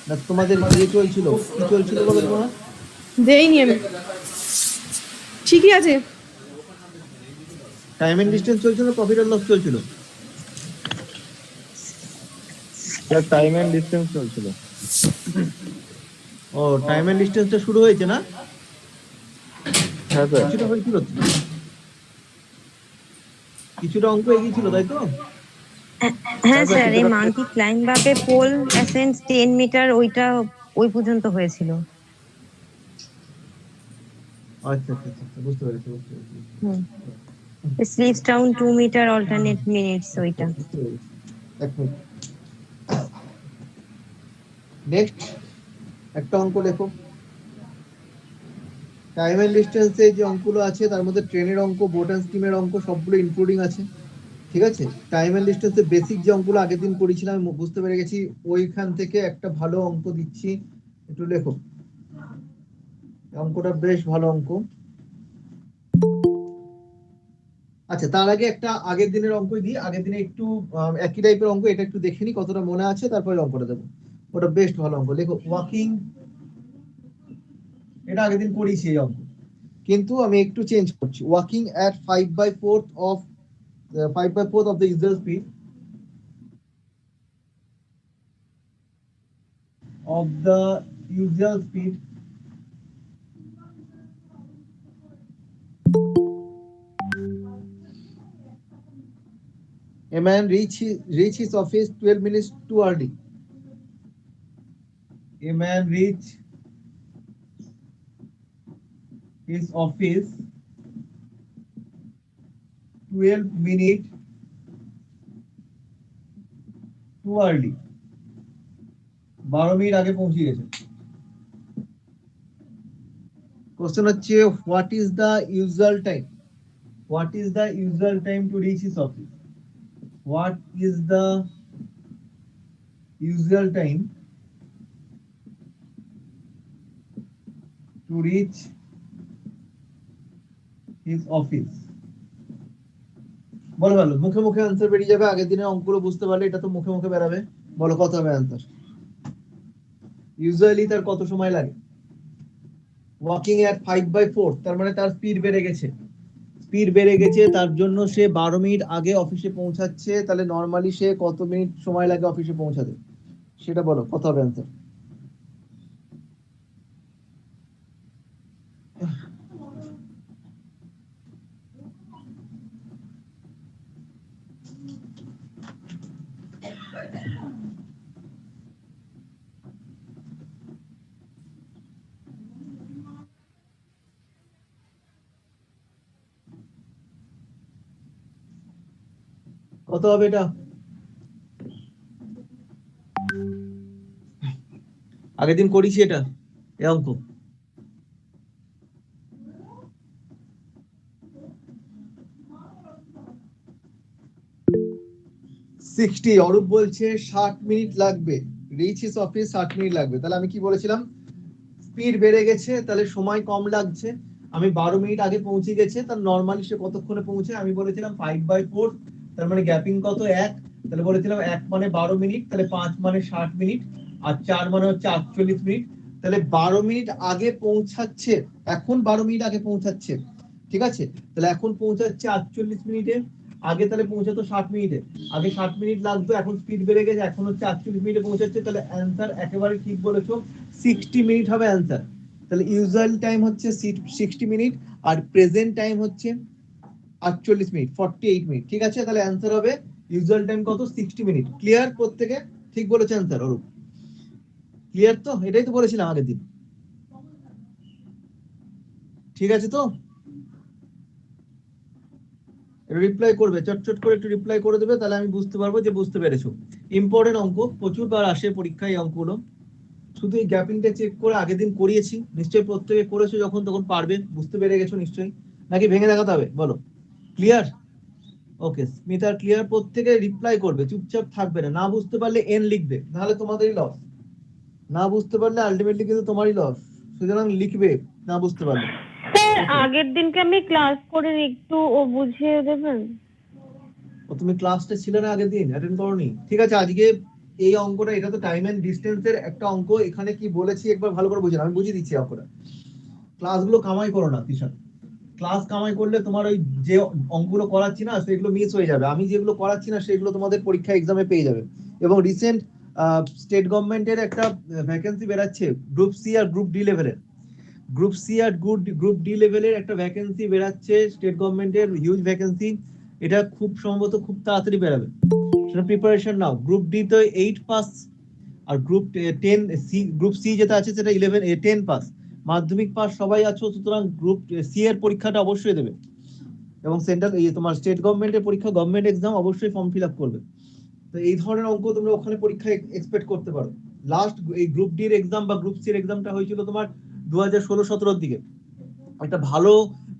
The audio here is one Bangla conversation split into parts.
না তোমাদের ইয়ে চলছিল, কি চলছিল বলো তোমার? দেইনি আমি, ঠিকই আছে। টাইম এন্ড ডিসটেন্স চলছিল, প্রফিট এন্ড লস চলছিল? টাইম এন্ড ডিসটেন্স চলছিল। ও টাইম এন্ড ডিসটেন্সটা শুরু হয়েছে না? হ্যাঁ স্যার। কিছুটা হয়েছিল তো, কিছুটা অঙ্ক এগিয়েছিল তাই তো? হ্যাঁ স্যার, এই মাঙ্কি ক্লাইম্ব আপে পোল অ্যাসেন্স 10 মিটার, ওইটা ওই পর্যন্ত হয়েছিল। আচ্ছা আচ্ছা আচ্ছা, বুঝতে পেরেছি বুঝতে পেরেছি। Slips down 2 metre alternate minutes, ওইটা। নেক্সট একটা অঙ্ক লেখো। টাইম এন্ড ডিসটেন্সে যে অঙ্কগুলো আছে তার মধ্যে ট্রেনের অঙ্ক, বোট এন্ড স্টিমের অঙ্ক সবগুলো ইনক্লুডিং আছে, ঠিক আছে? টাইম এন্ড ডিসটেন্সে বেসিক যে অঙ্কগুলো আগের দিন করেছিলাম আমি বুঝতে পেরে গেছি, ওইখান থেকে একটা ভালো অঙ্ক দিচ্ছি, একটু লেখো। অঙ্কটা বেশ ভালো অঙ্ক। আচ্ছা, তার আগে একটা আগের দিনের অঙ্কই দিই, আগের দিনে একটু একই টাইপের অঙ্ক, এটা একটু দেখে নি কতটা মনে আছে, তারপরে অঙ্কটা দেবো। ওটা বেশ ভালো অঙ্ক, লেখো ওয়াকিং। এটা আগের দিন করেছি এই অঙ্ক, কিন্তু আমি একটু চেঞ্জ করছি। Walking at 5/4 of the usual speed a man reach his office 12 minutes too early. A man reach his office 12 minutes too early. 12 minute আগে পৌঁছে গেছে। কোশ্চেন হচ্ছে what is the usual time? What is the usual time to reach his office? What is the usual time to reach his office? বলো বলো, মুখে মুখে आंसर বেরিয়ে যাবে, আগের দিনের অঙ্কগুলো বুঝতে পারলে এটা তো মুখে মুখে বেরাবে। বলো কত হবে आंसर? ইউজুয়ালি তার কত সময় লাগে? ওয়াকিং এট 5/4, তার মানে তার স্পিড বেড়ে গেছে, স্পিড বেড়ে গেছে, তার জন্য সে 12 মিনিট আগে অফিসে পৌঁছাচ্ছে, তাহলে নরমালি সে কত মিনিট সময় লাগে অফিসে পৌঁছাতে, সেটা বলো কত হবে आंसर? কত হবে এটা? আগের দিন করেছি এটা, এই অঙ্ক। 60। অরূপ বলছে 60 মিনিট লাগবে, রিচ হিজ অফিস 60 মিনিট লাগবে। তাহলে আমি কি বলেছিলাম? স্পিড বেড়ে গেছে, তাহলে সময় কম লাগছে। আমি 12 মিনিট আগে পৌঁছে গেছে, তার নরমালি সে কতক্ষণে পৌঁছে? আমি বলেছিলাম 5/4, তার মানে গ্যাপিং কত? 1। তাহলে বলেছিলাম 1 মানে 12 মিনিট, তাহলে 5 মানে 60 মিনিট, আর 4 মানে হচ্ছে 48 মিনিট। তাহলে 12 মিনিট আগে পৌঁছাচ্ছে, এখন 12 মিনিট আগে পৌঁছাচ্ছে, ঠিক আছে? তাহলে এখন পৌঁছাচ্ছে 48 মিনিটে, আগে তাহলে পৌঁছাতো 60 মিনিটে, আগে 60 মিনিট লাগতো, এখন স্পিড বেড়ে গেছে, এখন হচ্ছে 48 মিনিটে পৌঁছাচ্ছে। তাহলে অ্যান্সার একেবারে ঠিক বলেছো, 60 মিনিট হবে অ্যান্সার। তাহলে ইউজুয়াল টাইম হচ্ছে 60 মিনিট, আর প্রেজেন্ট টাইম হচ্ছে 48 মিনিট, 48 মিনিট, ঠিক আছে? তাহলে অ্যান্সার হবে ইউজুয়াল টাইম কত? 60 মিনিট। ক্লিয়ার? প্রত্যেকে ঠিক বলেছে অ্যান্সার? অরূপ ক্লিয়ার তো? এটাই তো বলেছিলাম আগের দিন, ঠিক আছে তো? রিপ্লাই করবে, চটচট করে একটু রিপ্লাই করে দেবে, তাহলে আমি বুঝতে পারবো যে বুঝতে পেরেছো। ইম্পর্টেন্ট অঙ্ক, প্রচুর বার আসে পরীক্ষায় এই অঙ্কগুলো। শুধু এই গ্যাপিংটা চেক করে আগের দিন করিয়েছি, নিশ্চয়ই প্রত্যেকে করেছো, যখন তখন পারবে, বুঝতে পেরে গেছো নিশ্চয়ই, নাকি ভেঙে দেখাতে হবে? বলো ক্লিয়ার? ওকে, স্মিতার ক্লিয়ার। প্রত্যেকে রিপ্লাই করবে, চুপচাপ থাকবে না, না বুঝতে পারলে এন লিখবে, নাহলে তোমাদেরই লস। না বুঝতে পারলে আলটিমেটলি কিন্তু তোমারই লস, সুতরাং লিখবে না বুঝতে পারলে। স্যার আগের দিনকে আমি ক্লাস করে একটু ও বুঝিয়ে দেবেন? ও তুমি ক্লাসটা ছিল না আগের দিন, অ্যাটেন্ড করোনি, ঠিক আছে? আজকে এই অঙ্কটা, এটা তো টাইম এন্ড ডিস্টেন্সের একটা অঙ্ক। এখানে কি বলেছি একবার ভালো করে বুঝুন, আমি বুঝিয়ে দিচ্ছি অঙ্কটা। ক্লাসগুলো কামাই করো না তিশা, ক্লাস কামাই করলে তোমার ওই যে অঙ্কগুলো করাচ্ছি না সেগুলো মিস হয়ে যাবে। আমি যেগুলো করাচ্ছি না সেগুলো তোমাদের পরীক্ষা এক্সামে পেয়ে যাবে। এবং রিসেন্ট স্টেট গভর্নমেন্টের একটা ভ্যাকেন্সি বেরাচ্ছে গ্রুপ সি আর গ্রুপ ডি লেভেলের। গ্রুপ সি আর গ্রুপ ডি লেভেলের একটা ভ্যাকেন্সি বেরাচ্ছে স্টেট গভর্নমেন্টের, হিউজ ভ্যাকেন্সি। এটা খুব সম্ভবত খুব তাড়াতাড়ি বেরাবে, সেটা প্রিপারেশন নাও। গ্রুপ ডি তো 8 পাস, আর গ্রুপ 10 সি, গ্রুপ সি যেটা আছে সেটা 10 পাস, মাধ্যমিক পাস সবাই আছো, সুতরাং গ্রুপ সি এর পরীক্ষাটা অবশ্যই দেবে। এবং সেন্ট্রাল তোমার স্টেট গভর্নমেন্টের পরীক্ষা, গভর্নমেন্ট এক্সাম অবশ্যই ফর্ম ফিল আপ করবে। তো এই ধরনের অঙ্ক তোমরা ওখানে পরীক্ষায় এক্সপেক্ট করতে পারো। লাস্ট এই গ্রুপ ডি এর এক্সাম বা গ্রুপ সি এর এক্সামটা হয়েছিল তোমার 2016-17 দিকে। একটা ভালো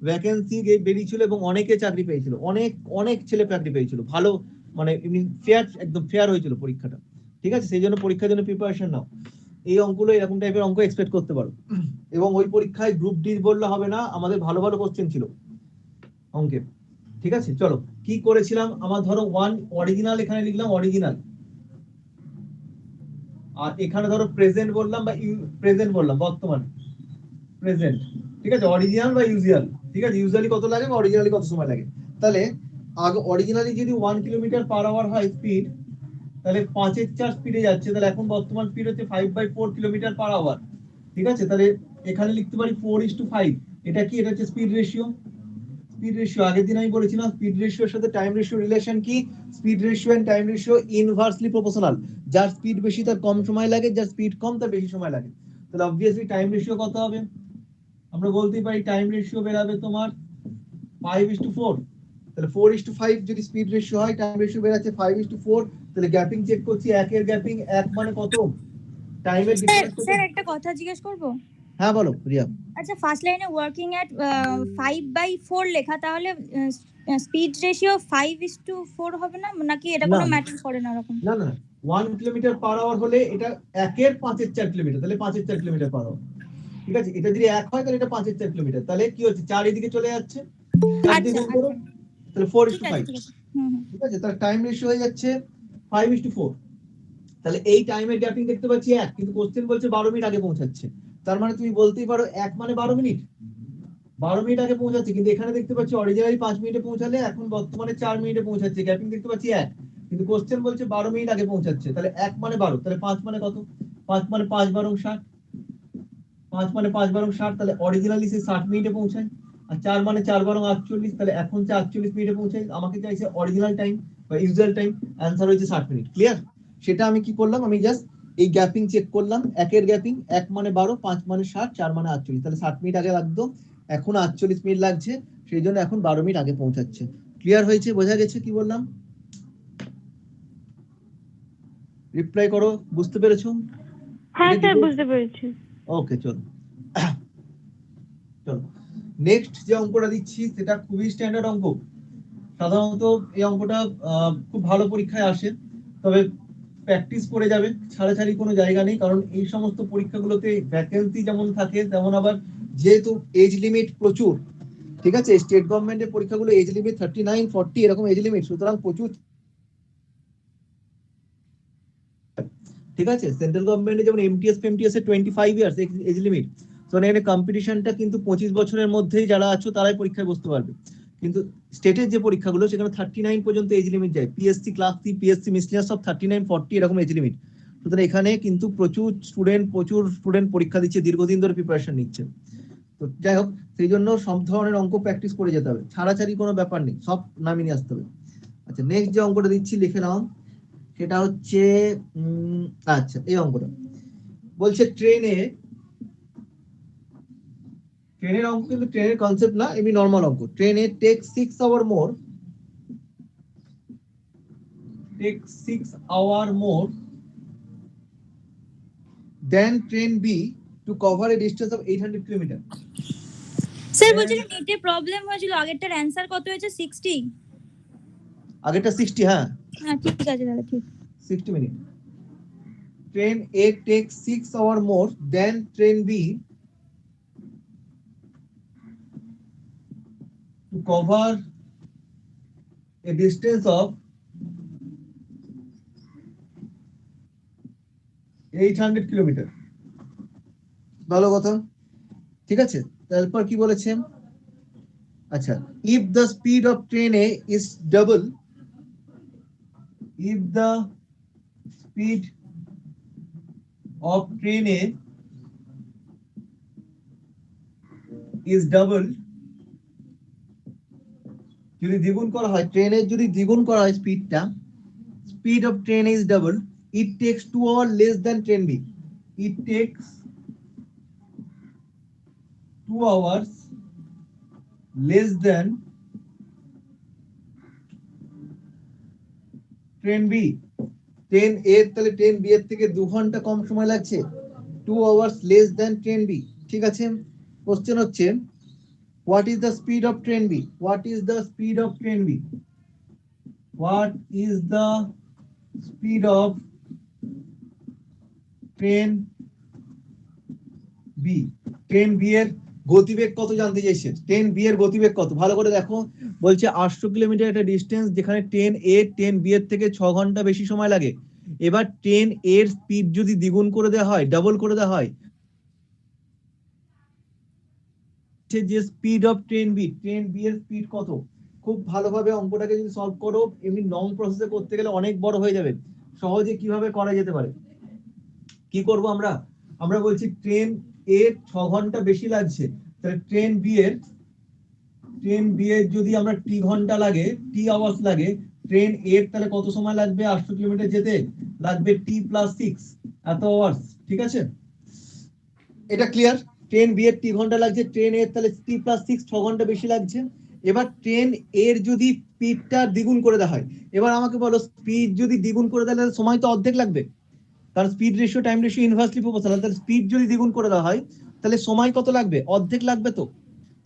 ভ্যাকেন্সি বেরিয়েছিল এবং অনেকে চাকরি পেয়েছিল, অনেক অনেক ছেলে চাকরি পেয়েছিল, ভালো মানে এমনি ফেয়ার, একদম ফেয়ার হয়েছিল পরীক্ষাটা। ঠিক আছে, সেই জন্য পরীক্ষার জন্য প্রিপারেশন নাও। এই অঙ্কগুলো, এরকম টাইপের অঙ্ক এক্সপেক্ট করতে পারো। এবং ওই পরীক্ষায় গ্রুপ ডি বললে হবে না, আমাদের ভালো ভালো কোশ্চেন ছিল অঙ্কে। ঠিক আছে, চলো কি করেছিলাম। আমার ধরো ওয়ান অরিজিনাল, এখানে লিখলাম অরিজিনাল, আর এখানে ধরো প্রেজেন্ট বললাম বা প্রেজেন্ট বললাম, বর্তমান প্রেজেন্ট। ঠিক আছে, অরিজিনাল বা ইউজুয়াল। ঠিক আছে, ইউজুয়ালি কত লাগে বা অরিজিনালি কত সময় লাগে। তাহলে আগে অরিজিনালি যদি 1 কিলোমিটার পার আওয়ার হয় স্পিড, তাহলে 5-এর 4 স্পিডে যাচ্ছে, তাহলে এখন বর্তমান স্পিড হচ্ছে 5/4 কিলোমিটার পার আওয়ার। ঠিক আছে, তাহলে এখানে লিখতে পারি 4:5। এটা কি, এটা হচ্ছে স্পিড রেশিও। স্পিড রেশিও আগের দিন আমি বলেছিলাম, স্পিড রেশিওর সাথে টাইম রেশিও রিলেশন কি, speed ratio and time ratio inversely proportional. যার স্পিড বেশি তার কম সময় লাগে, যার স্পিড কম তার বেশি সময় লাগে। তাহলে অবভিয়াসলি টাইম রেশিও কত হবে, আমরা বলতেই পারি টাইম রেশিও বেরাবে তোমার 5:4। তাহলে 4:5 যদি স্পিড রেশিও হয়, টাইম রেশিও বেরাচ্ছে 5:4। তাহলে গ্যাপিং চেক করছি, একের গ্যাপিং এক মানে কত, টাইমের ডিফারেন্স কত। স্যার একটা কথা জিজ্ঞেস করব। হ্যাঁ বলো রিয়া। আচ্ছা, ফার্স্ট লাইনে ওয়ার্কিং এট 5/4 লেখা, তাহলে স্পিড রেশিও 5:4 হবে না, নাকি এটা কোনো ম্যাটার করে না এরকম? না না, 1 কিলোমিটার পার আওয়ার হলে এটা একের 5-এর 4 কিলোমিটার, তাহলে 5-এর 4 কিলোমিটার পার আওয়ার। ঠিক আছে, এটা যদি 1 হয় তাহলে এটা 5-এর 4 কিলোমিটার, তাহলে কি হচ্ছে 4 এদিকে চলে যাচ্ছে, 4 দিয়ে গুণ করো, তাহলে 4:5। ঠিক আছে, তার টাইম রেশিও হয়ে যাচ্ছে 5:4। তাহলে এই টাইমের গ্যাপিং দেখতে পাচ্ছি 1, কিন্তু কোশ্চেন বলছে 12 মিনিট আগে পৌঁছাচ্ছে। তার মানে তুমি বলতেই পারো 1 মানে 12 মিনিট, 12 মিনিট আগে পৌঁছাচ্ছে। কিন্তু এখানে দেখতে পাচ্ছি অরিজিনালি 5 মিনিটে পৌঁছালে, এখন বর্তমানে 4 মিনিটে পৌঁছাচ্ছে, গ্যাপিং দেখতে পাচ্ছি 1, কিন্তু কোশ্চেন বলছে 12 মিনিট আগে পৌঁছাচ্ছে। তাহলে 1 মানে 12, তাহলে 5 মানে কত, 5 মানে 5/12 60, 5 মানে 5/12 60, তাহলে অরিজিনালি সে 60 মিনিটে পৌঁছায়। আর 4 মানে 4/12 48, তাহলে এখন 48 মিনিটে পৌঁছায়। আমাকে চাইছে অরিজিনাল টাইম বা ইউজুয়াল টাইম, অ্যানসার হয়েছে 60 মিনিট। ক্লিয়ার? সেটা আমি কি করলাম, আমি জাস্ট এই গ্যাপিং চেক করলাম, একের গ্যাপিং 1 মানে 12, 5 মানে 60, 4 মানে 48, তাহলে 60 মিনিট আগে লাগতো, এখন 48 মিনিট লাগছে, সেই জন্য এখন 12 মিনিট আগে পৌঁছাচ্ছে। ক্লিয়ার হয়েছে, বোঝা গেছে কি বললাম? রিপ্লাই করো, বুঝতে পেরেছো? হ্যাঁ স্যার, বুঝতে পেরেছি। ওকে, চলো চলো নেক্সট যে অঙ্কটা দিচ্ছি সেটা খুবই স্ট্যান্ডার্ড অঙ্ক। সাধারণত এই অঙ্কটা খুব ভালো পরীক্ষায় আসে, তবে প্র্যাকটিস করে যাবে, ছাড়াছাড়ি কোনো জায়গা নেই। কারণ এই সমস্ত পরীক্ষাগুলোতে ভ্যাকেন্সি যেমন থাকে, তেমন আবার যেহেতু এজ লিমিট প্রচুর। ঠিক আছে, স্টেট গভর্নমেন্টের পরীক্ষাগুলো এজ লিমিট 39, 40 এরকম এজ লিমিট, সুতরাং প্রচুর। ঠিক আছে, সেন্ট্রাল গভর্নমেন্টে যেমন এমটিএস এর 25 ইয়ার্স এজ লিমিট, তো এখানে কম্পিটিশনটা কিন্তু 25 বছরের মধ্যেই যারা আছো তারাই পরীক্ষায় বসতে পারবে। কিন্তু স্টেটের যে পরীক্ষাগুলো সেখানে 39 পর্যন্ত এজ লিমিট যায়, PSC class C, PSC miscellaneous সব 39, 40 এরকম এজ লিমিট। সুতরাং এখানে কিন্তু প্রচুর স্টুডেন্ট পরীক্ষা দিচ্ছে, দীর্ঘদিন ধরে প্রিপারেশন নিচ্ছে। তো যাই হোক, সেই জন্য সব ধরনের অঙ্ক প্র্যাকটিস করে যেতে হবে, ছাড়াছাড়ি কোনো ব্যাপার নেই, সব নামিয়ে নিয়ে আসতে হবে। আচ্ছা, নেক্সট যে অঙ্কটা দিচ্ছি লিখে নাও, সেটা হচ্ছে আচ্ছা এই অঙ্কটা বলছে ট্রেনের অঙ্ক, কিন্তু ট্রেনের কনসেপ্ট না, এমনি নরমাল অঙ্ক। ট্রেনে take 6 hour more than train B to cover a distance of 800 kilometer. Sir বলছিলাম নেটে প্রবলেম হয়েছিল, আগেরটার অ্যানসার কত হয়েছে? 60? আগেরটা 60, হ্যাঁ হ্যাঁ ঠিক আছে দাদা, ঠিক। 60 minute. Train A takes 6 hour more than train B to cover a distance of 800 kilometre. ভালো কথা, ঠিক আছে। তারপর কি বলেছে, আচ্ছা, if the speed of train A is double, if the speed of train A is double, যদি দ্বিগুণ করা হয়, ট্রেনের যদি দ্বিগুণ করা হয় স্পিডটা, speed of train is double, it takes 2 hours less than train B. It takes 2 hours less than train B. Train A তাহলে ট্রেন বি এর থেকে 2 ঘন্টা কম সময় লাগছে, 2 hours less than train B. ঠিক আছে, কোশ্চেন হচ্ছে what is the speed of train B? What is the speed of train B? What is the speed of train B? Train B এর গতিবেগ কত জানতে চাইছে, ট্রেন বি এর গতিবেগ কত, ভালো করে দেখো। বলছে 800 কিলোমিটার একটা ডিস্টেন্স, যেখানে ট্রেন এ ট্রেন বি এর থেকে 6 ঘন্টা বেশি সময় লাগে। এবার ট্রেন এর স্পিড যদি দ্বিগুণ করে দেওয়া হয়, ডাবল করে দেওয়া হয়, যে speed of train B, train B এর স্পিড কত। খুব ভালোভাবে অঙ্কটাকে যদি সলভ করো, এমনি লং প্রসেসে করতে গেলে অনেক বড় হয়ে যাবে। সহজে কিভাবে করা যেতে পারে, কি করব আমরা, আমরা বলছি ট্রেন এ 6 ঘন্টা বেশি লাগছে, তাহলে ট্রেন বি এর যদি আমরা টি ঘন্টা লাগে, টি আওয়ার্স লাগে, ট্রেন এর তাহলে কত সময় লাগবে 800 কিলোমিটার যেতে, লাগবে টি প্লাস 6 এত আওয়ার্স। ঠিক আছে, এটা ক্লিয়ার। ট্রেন বি এর টি ঘন্টা লাগছে, ট্রেন এর তাহলে টি প্লাস 6 6 ঘন্টা বেশি লাগছে। এবার ট্রেন এর যদি স্পিডটা দ্বিগুণ করে দেওয়া হয়, এবার আমাকে বলো স্পিড যদি দ্বিগুণ করে দেওয়া হয় সময় তো অর্ধেক লাগবে, কারণ speed ratio time ratio inversely proportional. তাহলে স্পিড যদি দ্বিগুণ করে দেওয়া হয় তাহলে সময় কত লাগবে, অর্ধেক লাগবে। তো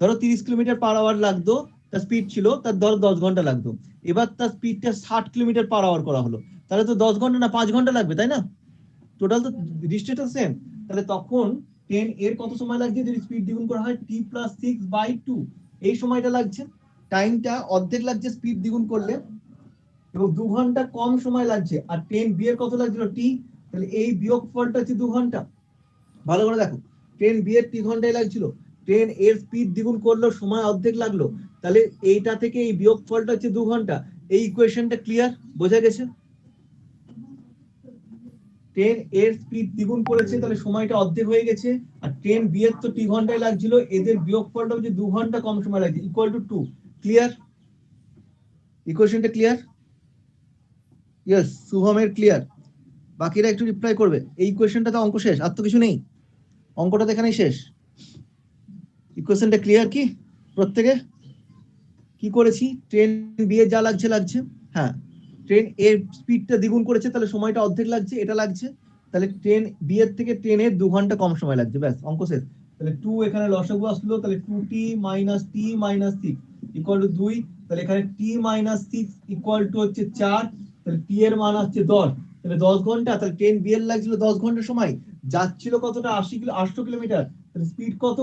ধরো 30 কিলোমিটার পার আওয়ার লাগতো, তার স্পিড ছিল, তার ধরো 10 ঘন্টা লাগতো। এবার তার স্পিডটা 60 কিলোমিটার পার আওয়ার করা হলো, তাহলে তো 10 ঘন্টা না 5 ঘন্টা লাগবে, তাই না? টোটাল তো ডিস্টেন্সটা সেম। তাহলে তখন ট্রেন এর কত সময় লাগছে যদি স্পিড দ্বিগুণ করা হয়, টি প্লাস 6/2 এই সময়টা লাগছে, টাইমটা অর্ধেক লাগছে স্পিড দ্বিগুণ করলে, এবং 2 ঘন্টা কম সময় লাগছে। আর ট্রেন বি এর কত লাগছিল, টি, তাহলে এই বিয়োগফলটা হচ্ছে 2 ঘন্টা। ভালো করে দেখো, ট্রেন বি এর টি ঘন্টায় লাগছিল, ট্রেন এর স্পিড দ্বিগুণ করলো, সময় অর্ধেক লাগলো, তাহলে এইটা থেকে এই বিয়োগফলটা হচ্ছে 2 ঘন্টা। এই ইকুয়েশনটা ক্লিয়ার, বোঝা গেছে? ট্রেন এর স্পিড দ্বিগুণ করেছে, তাহলে সময়টা অর্ধেক হয়ে গেছে, আর ট্রেন বি এর তো টি ঘন্টায় লাগছিল, এদের বিয়োগফলটা হচ্ছে 2 ঘন্টা কম সময় লাগছে, ইকুয়াল টু 2। ক্লিয়ার, ইকুয়েশনটা ক্লিয়ার? ইয়েস, শুভমের ক্লিয়ার, বাকিরা একটু রিপ্লাই করবে। এই ইকুয়েশনটাতে অঙ্ক শেষ, আর তো কিছু নেই, অঙ্কটা এখানেই শেষ। ইকুয়েশনটা ক্লিয়ার কি প্রত্যেকে? কি করেছি, ট্রেন বি এর যা লাগছে, হ্যাঁ, ট্রেন এর স্পিডটা দ্বিগুণ করেছে, তাহলে সময়টা অর্ধেক লাগছে, এটা লাগছে, তাহলে ট্রেন বি এর থেকে ট্রেনের 2 ঘন্টা কম সময় লাগছে, ব্যাস অঙ্ক শেষ। তাহলে 2 এখানে লসাগু আসলো, তাহলে 2t minus t minus 6 equal to 2, তাহলে এখানে t মাইনাস 6 ইকুয়াল টু হচ্ছে 4, তাহলে t এর মান হচ্ছে 10, তাহলে 10 ঘন্টা। তাহলে ট্রেন বি এর লাগছিল 10 ঘন্টা সময়, যাচ্ছিল কতটা, 800 কিলোমিটার, তাহলে স্পিড কত,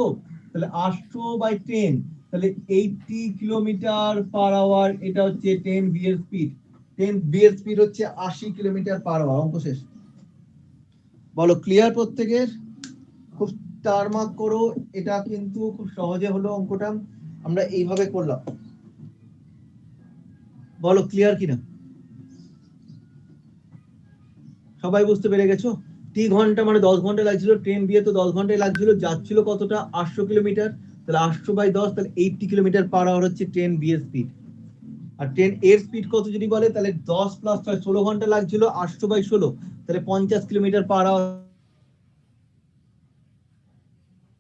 তাহলে 800/10, তাহলে 80 কিলোমিটার পার আওয়ার, এটা হচ্ছে ট্রেন বি এর স্পিড। ট্রেন বি এর স্পিড হচ্ছে 80 কিলোমিটার পার আওয়ার। অঙ্ক শেষ, বলো ক্লিয়ার প্রত্যেকের? খুব স্টার মার্ক করো, এটা কিন্তু খুব সহজে হলো অঙ্কটা, আমরা এইভাবে করলাম। বলো ক্লিয়ার কিনা, সবাই বুঝতে পেরে গেছো? টি ঘন্টা মানে 10 ঘন্টা লাগছিল, ট্রেন বি এ তো 10 ঘন্টায় লাগছিল, যাচ্ছিল কতটা, 800 কিলোমিটার, তাহলে 800/10, তাহলে 80 কিলোমিটার পার আওয়ার হচ্ছে ট্রেন বি এর স্পিড। আর ট্রেন এর স্পিড কত যদি বলে, তাহলে 10 + 6 16 ঘন্টা লাগছিল, 800/16, তাহলে 50 কিলোমিটার পার আওয়ার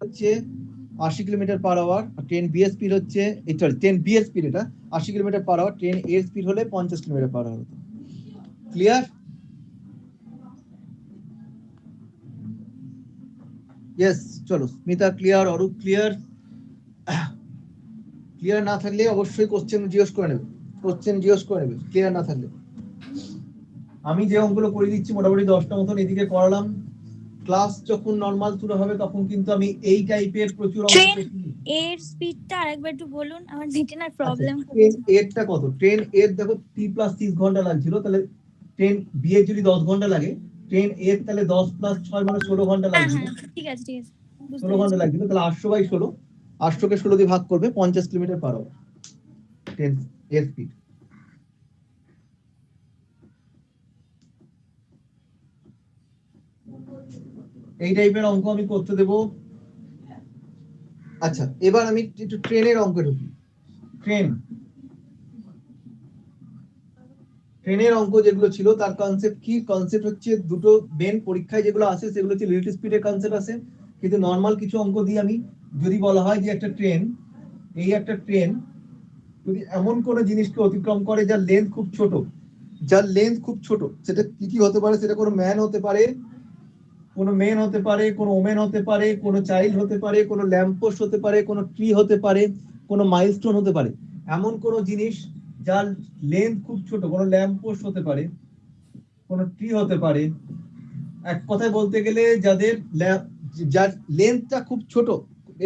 হচ্ছে 80 কিলোমিটার পার আওয়ার। আর ট্রেন বি এর স্পিড হচ্ছে, সরি, ট্রেন বি এর স্পিড এটা 80 কিলোমিটার পার আওয়ার, ট্রেন এর স্পিড হলে 50 কিলোমিটার পার আওয়ার হতো। ক্লিয়ার? ইয়েস, চলো Smita clear, Arup clear? Clear না থাকলে অবশ্যই কোশ্চেন জিজ্ঞেস করে নেবে, ক্লিয়ার না থাকলে। আমি যে অঙ্কগুলো করে দিচ্ছি মোটামুটি 10টা মতন এদিকে করালাম। ক্লাস যখন নরমাল শুরু হবে তখন কিন্তু আমি এই টাইপের প্রচুর অঙ্ক পেয়েছি। এর স্পিডটা আরেকবার একটু বলুন, আমার নেটের প্রবলেম ট্রেন এরটা কত, ট্রেন এর দেখো t + 6 ঘন্টা লাগছিল, তাহলে ট্রেন বি এর যদি 10 ঘন্টা লাগে, ট্রেন এর তাহলে 10 + 6 মানে 16 ঘন্টা হ্যাঁ লাগবে। হ্যাঁ ঠিক আছে ঠিক আছে, বুঝতে 16 ঘন্টা পেরেছি। লাগবে, তাহলে 800/16, 800 কে 16 দিয়ে ভাগ করবে, 50 কিলোমিটার/আওয়ার ট্রেন এর স্পিড। এই টাইপের অঙ্ক আমি করতে দেব। আচ্ছা, এবার আমি একটু ট্রেনের অঙ্কে ঢুকি। ট্রেনের অঙ্ক যেগুলো ছিল তার কনসেপ্ট কি? কনসেপ্ট হচ্ছে দুটো মেন পরীক্ষায় যেগুলো আসে সেগুলো হচ্ছে রিলেটিভ স্পিডের কনসেপ্ট আছে, কিন্তু নর্মাল কিছু অঙ্ক দিয়ে আমি যদি বলা হয় যে একটা ট্রেন, এই একটা ট্রেন যদি এমন কোনো জিনিসকে অতিক্রম করে যার লেন্থ খুব ছোট, সেটা কি কি হতে পারে? সেটা কোনো ম্যান হতে পারে, কোনো মেন হতে পারে, কোনো ওমেন হতে পারে, কোনো চাইল্ড হতে পারে, কোনো ল্যাম্পপোস্ট হতে পারে, কোনো ট্রি হতে পারে, কোনো মাইলস্টোন হতে পারে। এমন কোনো জিনিস যার লেন্থ খুব ছোট, কোনো ল্যাম্পপোস্ট হতে পারে, কোনো ট্রি হতে পারে, এক কথায় বলতে গেলে যার লেন্থটা খুব ছোট,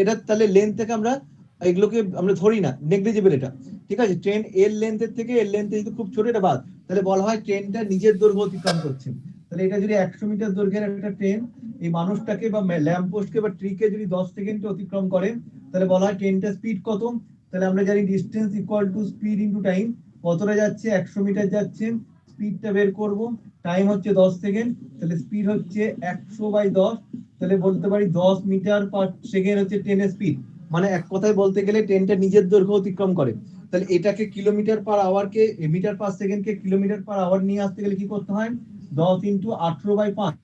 এটা তাহলে লেন্থ থেকে আমরা এগুলোকে আমরা ধরি না, নেগলিজিবল এটা, ঠিক আছে? ট্রেন এর লেন্থের থেকে এর লেন্থ যেহেতু খুব ছোট, এটা বাদ, তাহলে বলা হয় ট্রেনটা নিজের দৈর্ঘ্য অতিক্রম করছে। তাহলে এটা যদি 100 মিটার দৈর্ঘ্যের একটা ট্রেন এই মানুষটাকে বা ল্যাম্পপোস্টকে বা ট্রিকে যদি 10 সেকেন্ডে অতিক্রম করে, তাহলে বলা হয় ট্রেনটা স্পিড কত? তাহলে আমরা জানি distance equal to speed into time. কতটা যাচ্ছে? 100 মিটার যাচ্ছে, স্পিডটা বের করব, টাইম হচ্ছে 10 সেকেন্ড, তাহলে স্পিড হচ্ছে 100/10, তাহলে বলতে পারি 10 মিটার/সেকেন্ড হচ্ছে ট্রেনের স্পিড। মানে এক কথায় বলতে গেলে ট্রেনটা নিজের দৈর্ঘ্য অতিক্রম করে। তাহলে এটাকে কিলোমিটার/আওয়ারকে মিটার/সেকেন্ডকে কিলোমিটার/আওয়ার নিয়ে আসতে গেলে কি করতে হয়? 10 × 18/5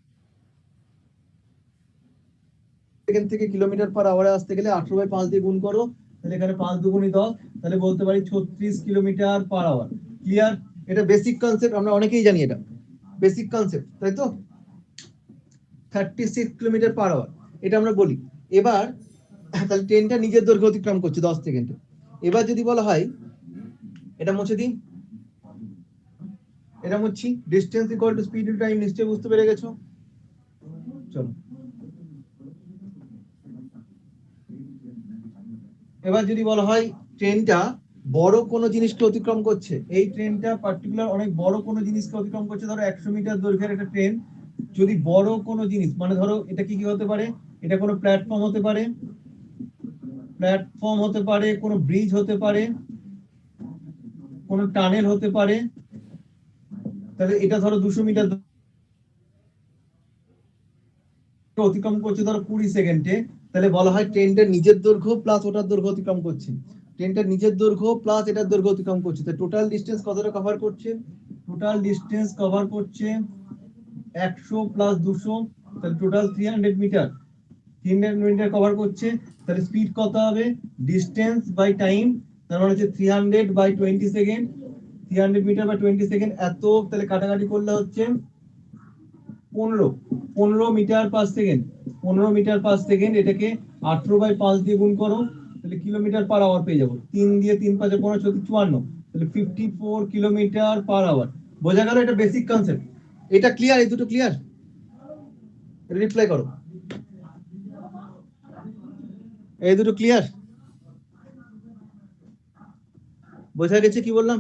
সেকেন্ড থেকে কিলোমিটার/আওয়ারে আসতে গেলে 18/5 দিয়ে গুণ করো, তাহলে এখানে 5 দুগুণী 10, তাহলে বলতে পারি 36 কিলোমিটার/আওয়ার। ক্লিয়ার? এটা বেসিক কনসেপ্ট, আমরা অনেকেই জানি, এটা বেসিক কনসেপ্ট, তাই তো? 36 কিলোমিটার/আওয়ার এটা আমরা বলি। এবার তাহলে ট্রেনটা নিজের দৈর্ঘ্য অতিক্রম করছে 10 সেকেন্ডে। এবার যদি বলা হয়, এটা মুছে দিই, এটা মুছছি, distance equal to speed into time, নিশ্চয়ই বুঝতে পেরে গেছো। চলো, এবার যদি বলা হয় ট্রেনটা বড় কোনো জিনিসকে অতিক্রম করছে, এই ট্রেনটা পার্টিকুলার অনেক বড় কোনো জিনিসকে অতিক্রম করছে, ধরো 100 মিটার দৈর্ঘ্যের একটা ট্রেন, যদি বড় কোনো জিনিস, মানে ধরো এটা কি কি হতে পারে? এটা কোনো প্ল্যাটফর্ম হতে পারে, কোনো ব্রিজ হতে পারে, কোনো টানেল হতে পারে। তাহলে এটা ধরো 200 মিটার অতিক্রম করছে ধরো 20 সেকেন্ডে, তাহলে বলা হয় ট্রেনটা নিজের দৈর্ঘ্য প্লাস ওটার দৈর্ঘ্য অতিক্রম করছে। ট্রেনটা নিজের দৈর্ঘ্য প্লাস এটার দৈর্ঘ্য অতিক্রম করছে, তাই টোটাল ডিসটেন্স কতটা কভার করছে? টোটাল ডিসটেন্স কভার করছে 100 + 200, তাহলে টোটাল 300 মিটার, 300 মিটার কভার করছে। তাহলে স্পিড কত হবে? ডিসটেন্স বাই টাইম, তার মানে হচ্ছে 300/20 সেকেন্ড, 300 মিটার/20 সেকেন্ড এত, তাহলে কাটাকাটি করলে হচ্ছে 15 মিটার/সেকেন্ড, 15 মিটার/সেকেন্ড। এটাকে 18/5 দিয়ে গুণ করো, তাহলে কিলোমিটার/আওয়ার পেয়ে যাবো। 3 দিয়ে 3 × 5 = 15, 54, তাহলে 54 কিলোমিটার/আওয়ার। বোঝা গেল? এটা বেসিক কনসেপ্ট। এটা ক্লিয়ার? এই দুটো ক্লিয়ার? রিপ্লাই করো, এই দুটো ক্লিয়ার? বোঝা গেছে কি বললাম?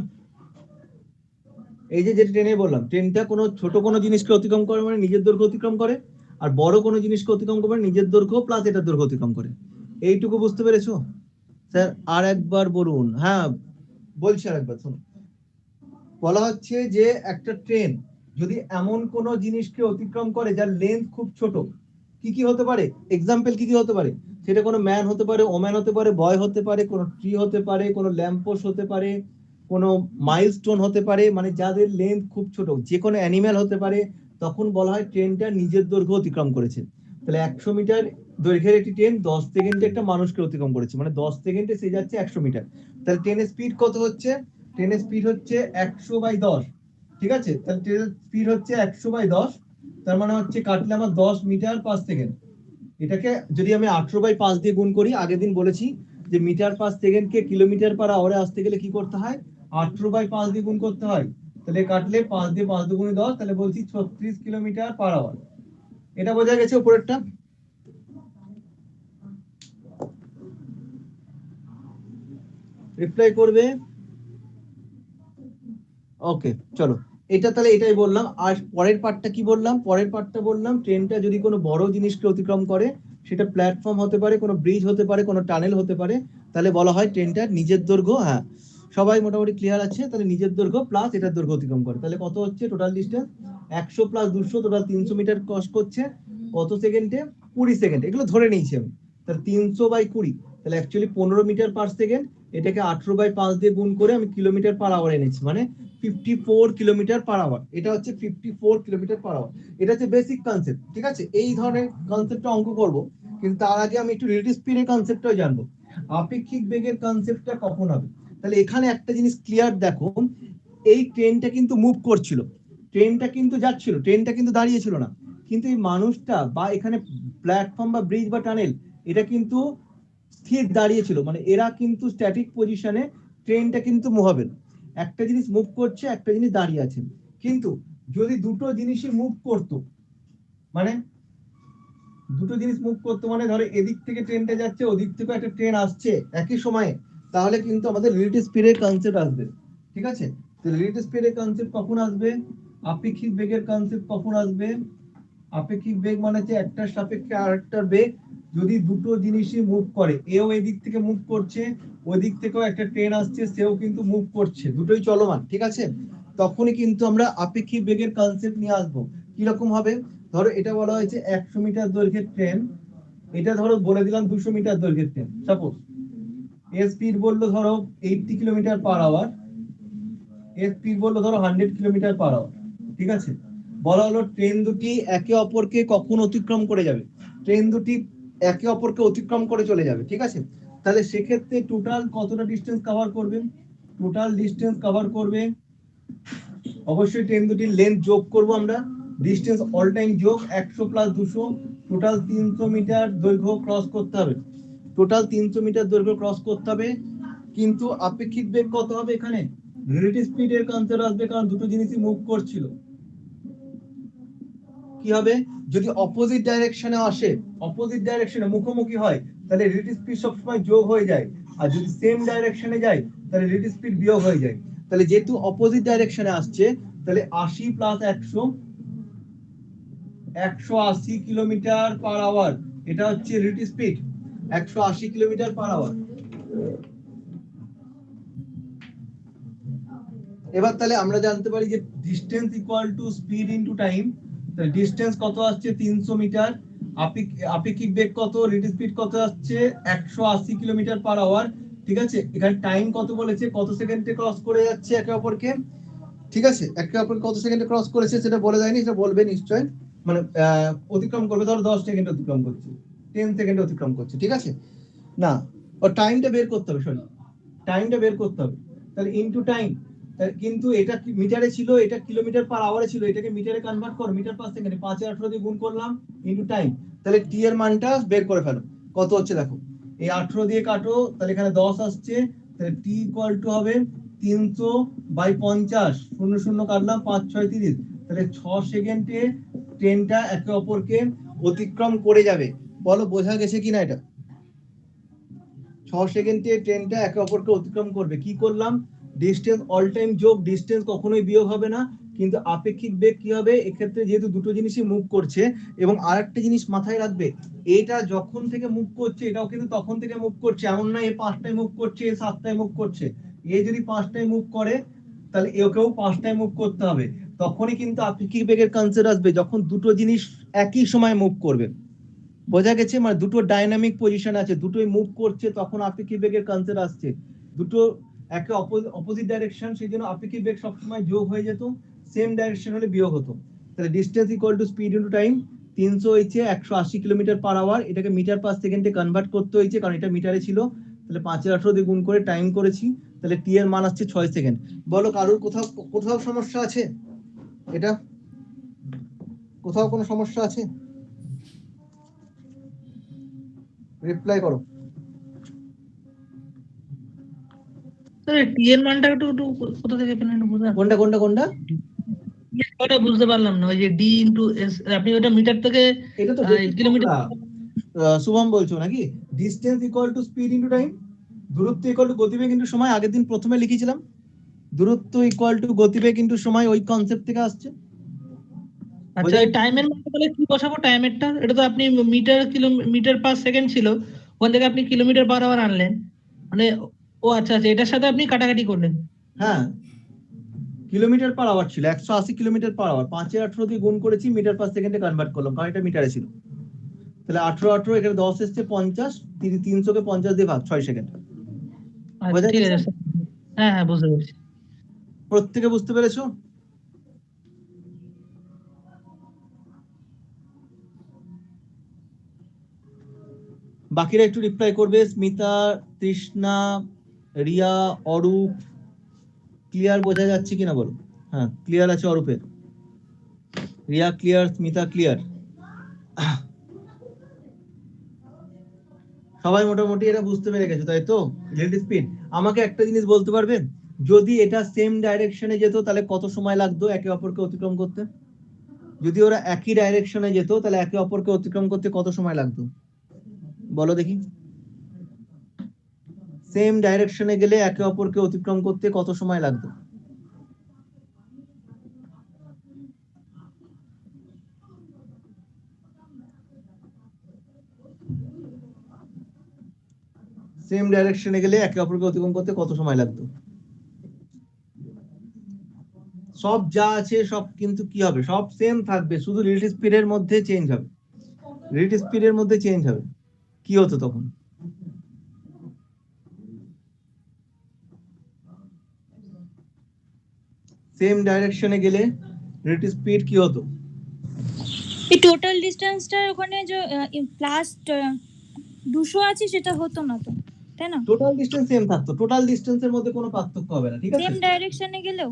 এই যে ট্রেনে বললাম, ট্রেনটা কোনো ছোট কোনো জিনিসকে অতিক্রম করে মানে নিজের দৈর্ঘ্য অতিক্রম করে, আর বড় কোনো জিনিসকে অতিক্রম করে নিজের দৈর্ঘ্য প্লাস এটার দৈর্ঘ্য অতিক্রম করে। এইটুকু বুঝতে পেরেছো? স্যার আর একবার বলুন। হ্যাঁ বলছি, আর একবার শোনো। বলা হচ্ছে যে একটা ট্রেন যদি এমন কোনো জিনিসকে অতিক্রম করে যার লেন্থ খুব ছোট, কি কি হতে পারে? এক্সাম্পল কি কি হতে পারে? সেটা কোনো ম্যান হতে পারে, ওম্যান হতে পারে, বয় হতে পারে, কোনো ট্রি হতে পারে, কোনো ল্যাম্পপোস্ট হতে পারে, কোনো মাইলস্টোন হতে পারে, মানে যাদের লেন্থ খুব ছোট, যে কোনো অ্যানিম্যাল হতে পারে। তখন বলা হয় ট্রেনটা নিজের দৈর্ঘ্য অতিক্রম করেছে। তাহলে 100 মিটার দৈর্ঘ্যের একটি ট্রেন 10 সেকেন্ডে একটা মানুষকে অতিক্রম করেছে, মানে 10 সেকেন্ডে সে যাচ্ছে 100 মিটার। তাহলে ট্রেনের স্পিড কত হচ্ছে? ট্রেনের স্পিড হচ্ছে 100/10, ঠিক আছে? তাহলে ট্রেনের স্পিড হচ্ছে 100/10, তার মানে হচ্ছে কাটলে আমার 10 মিটার/সেকেন্ড। এটাকে যদি আমি 18/5 দিয়ে গুণ করি, আগের দিন বলেছি যে মিটার/সেকেন্ডকে কিলোমিটার/আওয়ারে আসতে গেলে কি করতে হয়? 18/5 দিয়ে গুণ করতে হয়। তাহলে কাটলে 5 দিয়ে 5 দুগুণে 10, তাহলে বলছি 36 কিলোমিটার/আওয়ার। এটা বোঝা গেছে উপরেরটা? রিপ্লাই করবে। ওকে চলো, এটা তাহলে এটাই বললাম। আর পরের পার্টটা কি বললাম? পরের পার্টটা বললাম ট্রেনটা যদি কোনো বড় জিনিসকে অতিক্রম করে, সেটা প্ল্যাটফর্ম হতে পারে, কোনো ব্রিজ হতে পারে, কোনো টানেল হতে পারে, তাহলে বলা হয় ট্রেনটার নিজের দৈর্ঘ্য, হ্যাঁ সবাই মোটামুটি ক্লিয়ার আছে, তাহলে নিজের দৈর্ঘ্য প্লাস এটার দৈর্ঘ্য অতিক্রম করে। তাহলে কত হচ্ছে total distance? 100 plus 200 total 300 metre cross করছে কত সেকেন্ডে? 20 সেকেন্ড। এগুলো ধরে নিয়েছি আমি। তাহলে 300/20, তাহলে অ্যাকচুয়ালি 15 মিটার পার সেকেন্ড। এটাকে 18/5 দিয়ে গুণ করে আমি কিলোমিটার পার আওয়ার এনেছি, মানে 54 কিলোমিটার পার আওয়ার। এটা হচ্ছে 54 কিলোমিটার পার আওয়ার। এটা হচ্ছে বেসিক কনসেপ্ট, ঠিক আছে? এই ধরনের কনসেপ্টটা অঙ্ক করব, কিন্তু তার আগে আমি একটু রিলেটিভ স্পিডের কনসেপ্টটাও জানবো। আপেক্ষিক বেগের কনসেপ্টটা কখন হবে? তাহলে এখানে একটা জিনিস ক্লিয়ার দেখো, এই ট্রেনটা কিন্তু মুভ করছিল, ট্রেনটা কিন্তু যাচ্ছিল, ট্রেনটা কিন্তু দাঁড়িয়ে ছিল না, কিন্তু এই মানুষটা বা এখানে প্ল্যাটফর্ম বা ব্রিজ বা টানেল এটা কিন্তু স্থির দাঁড়িয়ে ছিল, মানে এরা কিন্তু স্ট্যাটিক পজিশনে, ট্রেনটা কিন্তু মুভ হবে না। একটা জিনিস মুভ করছে, একটা জিনিস দাঁড়িয়ে আছে। কিন্তু যদি দুটো জিনিসই মুভ করতো, মানে দুটো জিনিস মুভ করতো, মানে ধরো এদিক থেকে ট্রেনটা যাচ্ছে, ওদিক থেকে একটা ট্রেন আসছে একই সময়ে, তাহলে কিন্তু আমাদের রিলেটিভ স্পিডের কনসেপ্ট আসবে, ঠিক আছে? তো রিলেটিভ স্পিডের কনসেপ্ট কখন আসবে? আপেক্ষিক বেগের কনসেপ্ট কখন আসবে? আপেক্ষিক বেগ মানে হচ্ছে একটার সাপেক্ষে আরেকটার বেগ যদি দুটো জিনিসই মুভ করে, এও এদিক থেকে মুভ করছে, ওই দিক থেকেও একটা ট্রেন আসছে, সেও কিন্তু মুভ করছে, দুটোই চলমান, ঠিক আছে? তখনই কিন্তু আমরা আপেক্ষিক বেগের কনসেপ্ট নিয়ে আসবো। কিরকম হবে? ধরো এটা বলা হয়েছে 100 মিটার দৈর্ঘ্যের ট্রেন, এটা ধরো বলে দিলাম 200 মিটার দৈর্ঘ্যের ট্রেন, সাপোজ এর স্পিড বললো ধরো 80 কিলোমিটার পার আওয়ার, এর স্পিড বললো ধরো 100 কিলোমিটার পার আওয়ার, ঠিক আছে? বলা হলো ট্রেন দুটি একে অপরকে কখন অতিক্রম করে যাবে? ট্রেন দুটি একে অপরকে অতিক্রম করে চলে যাবে, ঠিক আছে? তাহলে সেক্ষেত্রে টোটাল কতটা ডিস্টেন্স কভার করবে? টোটাল ডিস্টেন্স কভার করবে, অবশ্যই ট্রেন দুটির লেন্থ যোগ করব আমরা, ডিস্টেন্স অল টাইম যোগ 100 প্লাস 200, টোটাল 300 মিটার দৈর্ঘ্য ক্রস করতে হবে, টোটাল 300 মিটার দৈর্ঘ্য ক্রস করতে হবে। কিন্তু আপেক্ষিক বেগ কত হবে? এখানে রিলেটিভ স্পিডের কনসেপ্ট আসবে, কারণ দুটো জিনিসই মুভ করছিল। কি হবে? যদি অপোজিট ডাইরেকশনে আসে, অপোজিট ডাইরেকশনে মুখোমুখি হয়, তাহলে রিলেটিভ স্পিড সবসময় যোগ হয়ে যায়, আর যদি সেম ডাইরেকশনে যায় তাহলে রিলেটিভ স্পিড বিয়োগ হয়ে যায়। তাহলে যেহেতু অপোজিট ডাইরেকশনে আসছে, তাহলে 80 প্লাস 100 180 কিলোমিটার পার আওয়ার, এটা হচ্ছে relative speed 180 kilometre per hour. এবার তাহলে আমরা জানতে পারি যে distance equal to speed into time. তাহলে ডিস্টেন্স কত আসছে? 300 মিটার। আপেক্ষিক বেগ কত? রিলেটিভ স্পিড কত আসছে? 180 কিলোমিটার পার আওয়ার, ঠিক আছে? এখানে টাইম কত বলেছে? কত সেকেন্ডে ক্রস করে যাচ্ছে একে অপরকে, ঠিক আছে? একে অপরকে কত সেকেন্ডে ক্রস করেছে সেটা বলে দেয়নি, সেটা বলবে নিশ্চয়, মানে অতিক্রম করবে, ধরো 10 সেকেন্ড অতিক্রম করছে, 10 সেকেন্ড অতিক্রম করছে, ঠিক আছে? না, ও টাইমটা বের করতে হবে, সরি টাইমটা বের করতে হবে। তাহলে ইনটু টাইম, কিন্তু এটা মিটারে ছিল, এটা কিলোমিটার পার আওয়ারে ছিল, এটাকে মিটারে কনভার্ট করো, মিটার পার সেকেন্ডে 5 এর 18 দিয়ে গুণ করলাম ইনটু টাইম। তাহলে টি এর মানটা বের করে ফেলো, কত হচ্ছে দেখো, এই 18 দিয়ে কাটো, তাহলে এখানে 10 আসছে, তাহলে টি ইকুয়াল টু হবে 300/50, 0 0 কাটলাম, 5 6 30, তাহলে 6 সেকেন্ডে ট্রেনটা একে অপরকে অতিক্রম করে যাবে। বলো বোঝা গেছে কিনা এটা? 6 সেকেন্ডে ট্রেনটা একে অপরকে অতিক্রম করবে। কি করলাম? ডিস্টেন্স অল টাইম যোগ, ডিস্টেন্স কখনোই বিয়োগ হবে না, কিন্তু আপেক্ষিক বেগ কি হবে এক্ষেত্রে? যেহেতু দুটো জিনিসই মুভ করছে, এবং আরেকটা জিনিস মাথায় রাখবে, এটা যখন থেকে মুভ করছে এটাও কিন্তু তখন থেকে মুভ করছে, এমন না এ 5টায় মুভ করছে, এ 7টায় মুভ করছে। এ যদি 5টায় মুভ করে, তাহলে একেও 5টায় মুভ করতে হবে। তখনই কিন্তু আপেক্ষিক বেগের কনসেপ্ট আসবে, যখন দুটো জিনিস একই সময় মুভ করবে। বোঝা গেছে? মানে দুটো ডাইনামিক পজিশন আছে, দুটোই মুভ করছে, তখন আপেক্ষিক বেগের কনসেপ্ট আসছে। দুটো একে অপোজিট ডাইরেকশন, সেই জন্য আপেক্ষিক বেগ সবসময় যোগ হয়ে যেত, সেম ডাইরেকশন হলে বিয়োগ হতো। তাহলে distance equal to speed into time, 300 হয়েছে 180 কিলোমিটার পার আওয়ার, এটাকে মিটার পার সেকেন্ডে কনভার্ট করতে হয়েছে, কারণ এটা মিটারে ছিল, তাহলে 5 এর 18 দিয়ে গুণ করে টাইম করেছি, তাহলে টি এর মান আসছে 6 সেকেন্ড। বলো কারোর কোথাও কোথাও সমস্যা আছে? এটা কোথাও কোনো সমস্যা আছে? রিপ্লাই করো। স্যার টি এর মানটা একটু একটু কোথা থেকে পেলেন একটু বোঝা? কোনটা কোনটা কোনটা? ওটা বুঝতে পারলাম না, ওই যে ডি ইনটু এস, আপনি ওটা মিটার থেকে এটা তো কিলোমিটার। শুভম বলছো নাকি? Distance equal to speed into time, দূরত্ব ইকুয়াল টু গতিবেগ ইনটু সময়, আগের দিন প্রথমে লিখেছিলাম। দূরত্ব ইকুয়াল টু গতিবেগ ইনটু সময়, ওই কনসেপ্ট থেকে আসছে। আচ্ছা এই টাইমের মধ্যে তাহলে কি বসাবো টাইমেরটা? এটা তো আপনি মিটার পার সেকেন্ড ছিল, ওখান থেকে আপনি কিলোমিটার পার আওয়ার আনলেন, মানে ও আচ্ছা আচ্ছা এটার সাথে আপনি কাটাকাটি করলেন। হ্যাঁ, কিলোমিটার পার আওয়ার ছিল, 180 কিলোমিটার পার আওয়ার, 5-18 দিয়ে গুণ করেছি, মিটার পার সেকেন্ডে কনভার্ট করলাম, কারণ এটা মিটারে ছিল। তাহলে 18 এখানে 10 এসছে 50, 300 কে 50 দিয়ে ভাগ, 6 সেকেন্ড। আচ্ছা ঠিক আছে স্যার। হ্যাঁ হ্যাঁ বুঝতে পেরেছি। প্রত্যেকে বুঝতে পেরেছো? বাকিরা একটু রিপ্লাই করবে। স্মিতা, তৃষ্ণা, রিয়া, অরূপ, ক্লিয়ার বোঝা যাচ্ছে কিনা বলো? হ্যাঁ ক্লিয়ার আছে অরূপের। রিয়া ক্লিয়ার, স্মিতা ক্লিয়ার, সবাই মোটামুটি এটা বুঝতে পেরে গেছে তাই তো? Relative speed. আমাকে একটা জিনিস বলতে পারবেন, যদি এটা সেম ডাইরেকশনে যেত তাহলে কত সময় লাগতো একে অপরকে অতিক্রম করতে? যদি ওরা একই ডাইরেকশনে যেত তাহলে একে অপরকে অতিক্রম করতে কত সময় লাগতো বলো দেখি? সেম ডাইরেকশনে গেলে একে অপরকে অতিক্রম করতে কত সময় লাগতো? সেম ডাইরেকশনে গেলে একে অপরকে অতিক্রম করতে কত সময় লাগতো? সব যা আছে সব কিন্তু কি হবে, সব সেম থাকবে, শুধু রিলেটিভ স্পিডের মধ্যে চেঞ্জ হবে। রিলেটিভ স্পিডের মধ্যে চেঞ্জ হবে। কি হতো তখন? সেম ডাইরেকশনে গেলে রিলেটিভ স্পিড কি হতো? এই টোটাল ডিস্টেন্সটা ওখানে যে প্লাস 200 আছে সেটা হতো না তো, তাই না? টোটাল ডিসটেন্স সেম থাকতো, টোটাল ডিসটেন্সের মধ্যে কোনো পার্থক্য হবে না, ঠিক আছে? সেম ডাইরেকশনে গেলেও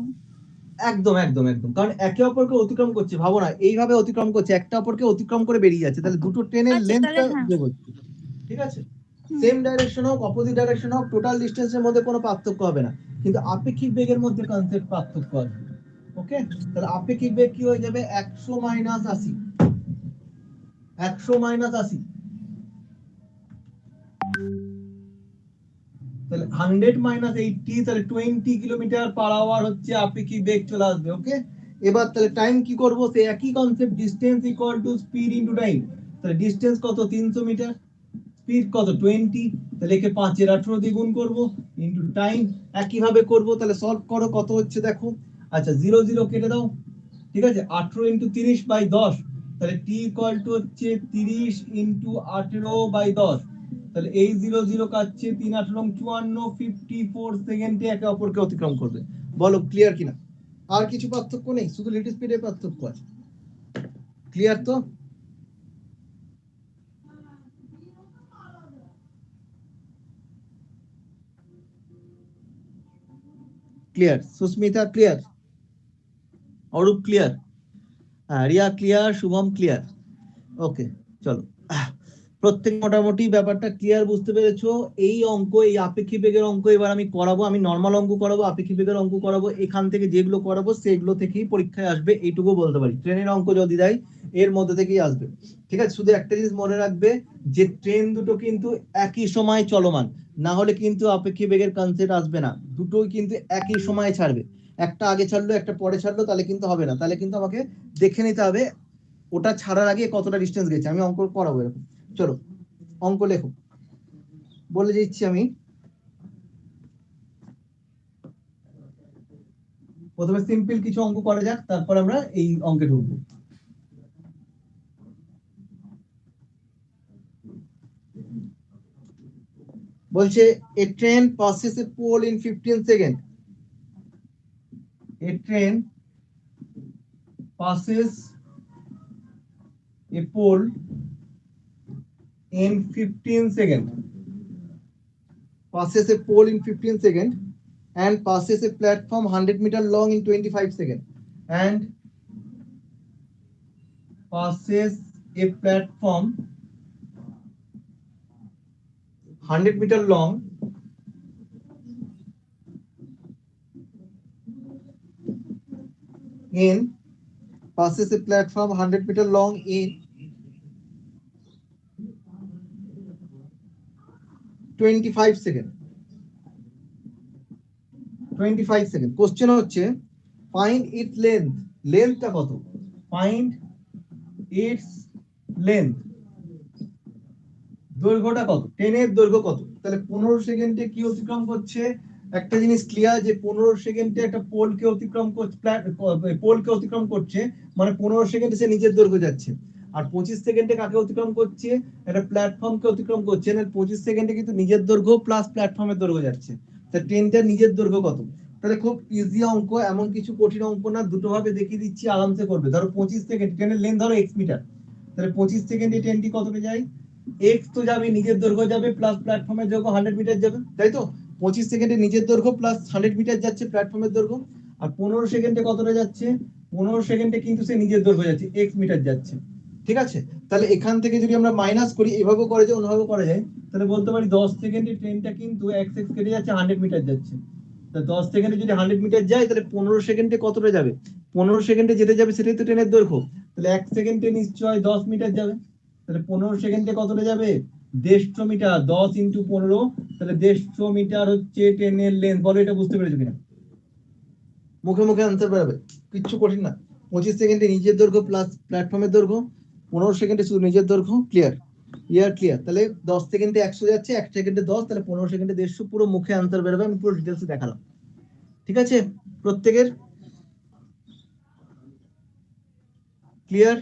একদম একদম একদম, কারণ একে অপরকে অতিক্রম করছে, ভাবো না এইভাবে অতিক্রম করছে, একটা অপরকে অতিক্রম করে বেরিয়ে যাচ্ছে, তাহলে দুটো ট্রেনের আচ্ছা তাহলে লেন্থটা হ্যাঁ। যোগ হচ্ছে, ঠিক আছে? সেম ডাইরেকশন হোক অপোজিট ডাইরেকশন হোক, টোটাল ডিসটেন্সের মধ্যে কোনো পার্থক্য হবে না, কিন্তু আপেক্ষিক বেগের মধ্যে কনসেপ্ট পার্থক্য আছে। ওকে, তাহলে আপেক্ষিক বেগ কি হয়ে যাবে? 100 মাইনাস 80, 100 মাইনাস 80, তাহলে 100 মাইনাস 80, তাহলে 20 কিলোমিটার পার আওয়ার হচ্ছে আপেক্ষিক বেগ চলে আসবে। ওকে, এবার তাহলে টাইম কি করব? সেই একই concept, distance equal to speed into time. তাহলে ডিসটেন্স কত? 300 মিটার, স্পিড কত? 20, তাহলে একে 5-18 দিয়ে গুণ করব ইনটু টাইম। একই ভাবে করব, তাহলে সলভ করো কত হচ্ছে দেখো। আচ্ছা 0 0 কেটে দাও, ঠিক আছে? 18 ইনটু 30 বাই 10, তাহলে t ইকুয়াল টু হচ্ছে 30 ইনটু 18 বাই 10, তাহলে এই 0 0 কাটছে 3 18 54, 54 সেকেন্ডে একে অপরকে অতিক্রম করবে। বলো ক্লিয়ার কিনা? আর কিছু পার্থক্য নেই, শুধু লিড স্পিডে পার্থক্য আছে। ক্লিয়ার তো? Clear? Susmita clear, Arup clear, Riya clear, Shubham clear. Okay চলো, প্রত্যেক মোটামুটি ব্যাপারটা ক্লিয়ার বুঝতে পেরেছো? এই অঙ্ক, এই আপেক্ষিক বেগের অঙ্ক এবার আমি করাবো, আমি নর্মাল অঙ্ক করাবো, আপেক্ষিক বেগের অঙ্ক করাবো, এখান থেকে যেগুলো করাবো সেগুলো থেকেই পরীক্ষায় আসবে, এইটুকু বলতে পারি। ট্রেনের অঙ্ক যদি দেয় এর মধ্যে থেকেই আসবে, ঠিক আছে? শুধু একটা জিনিস মনে রাখবে যে ট্রেন দুটো কিন্তু একই সময় চলমান, না হলে কিন্তু আপেক্ষিক বেগের কনসেপ্ট আসবে না। দুটোই কিন্তু একই সময়ে ছাড়বে, একটা আগে ছাড়লো একটা পরে ছাড়লো, তাহলে কিন্তু হবে না, তাহলে কিন্তু আমাকে দেখে নিতে হবে ওটা ছাড়ার আগে কতটা ডিস্টেন্স গেছে। আমি অঙ্ক করাবো এরকম। চলো অঙ্ক লেখো, বলে দিচ্ছি আমি। প্রথমে সিম্পল কিছু অঙ্ক করা যাক, তারপর আমরা এই অঙ্কে ঢুকবো। বলছে a train passes a pole in 15 seconds. A train passes a pole in 15 seconds. Passes a pole in 15 seconds and passes a platform 100 meter long in 25 seconds. And passes a platform 100 meter long in, passes a platform 100 meter long in 25 seconds. 25 second. Question হচ্ছে ফাইন্ড ইট লেন্থ, লেন্থটা কত, ফাইন্ড ইটস লেন্থ, দৈর্ঘ্যটা কত, ট্রেনের দৈর্ঘ্য কত। তাহলে 15 সেকেন্ডে কি অতিক্রম করছে, একটা জিনিস ক্লিয়ার যে 15 সেকেন্ডে একটা পোলকে অতিক্রম করছে, পোলকে অতিক্রম করছে, মানে 15 সেকেন্ডে সে নিজের দৈর্ঘ্য যাচ্ছে। আর 25 সেকেন্ডে কাকে অতিক্রম করছে, একটা প্ল্যাটফর্মকে অতিক্রম করছে, না 25 সেকেন্ডে কিন্তু নিজের দৈর্ঘ্য প্লাস প্ল্যাটফর্মের দৈর্ঘ্য যাচ্ছে। তা ট্রেনটার নিজের দৈর্ঘ্য কত। তাহলে খুব ইজি অঙ্ক, এমন কিছু কঠিন অঙ্ক না, দুটো ভাবে দেখিয়ে দিচ্ছি, আরামসে করবে। ধরো 25 সেকেন্ড, ট্রেনের লেন্থ ধরো x মিটার, তাহলে 25 সেকেন্ডে ট্রেনটি কতটা যায়, x তো যাবে, নিজের দৈর্ঘ্য যাবে প্লাস প্ল্যাটফর্মের দৈর্ঘ্য 100 মিটার যাবে, তাই তো। 25 সেকেন্ডে নিজের দৈর্ঘ্য প্লাস 100 মিটার যাচ্ছে প্ল্যাটফর্মের দৈর্ঘ্য। আর 15 সেকেন্ডে কতটা যাচ্ছে, 15 সেকেন্ডে কিন্তু সে নিজের দৈর্ঘ্য যাচ্ছে, x মিটার যাচ্ছে। ঠিক আছে, তাহলে এখান থেকে যদি আমরা মাইনাস করি, এভাবেও করা যায় অন্যভাবে করা যায়, তাহলে বলতে পারি 10 সেকেন্ডে ট্রেনটা কিন্তু x কেটে যাচ্ছে 100 মিটার যাচ্ছে। তাহলে 10 সেকেন্ডে যদি 100 মিটার যায়, তাহলে 15 সেকেন্ডে কতটা যাবে, 15 সেকেন্ডে যেতে যাবে সেটাই তো ট্রেনের দৈর্ঘ্য। তাহলে 1 সেকেন্ডে নিশ্চয় 10 মিটার যাবে, তাহলে 15 সেকেন্ডে কতটা যাবে, 150 মিটার, 10 ইন্টু 15, তাহলে 150 মিটার হচ্ছে ট্রেনের লেন্থ। বলো এটা বুঝতে পেরেছো কিনা, মুখে মুখে আনসার বেরোবে, কিচ্ছু কঠিন না। 25 সেকেন্ডে নিজের দৈর্ঘ্য প্লাস প্ল্যাটফর্মের দৈর্ঘ্য, 15 সেকেন্ডে শুধু নিজের দৈর্ঘ্য। Clear, clear. তাহলে 10 সেকেন্ডে 100 যাচ্ছে, 1 সেকেন্ডে 10, তাহলে 15 সেকেন্ডে 150, পুরো মুখে আনসার বেরোবে, আমি পুরো ডিটেলসে দেখালাম। ঠিক আছে, প্রত্যেকের ক্লিয়ার।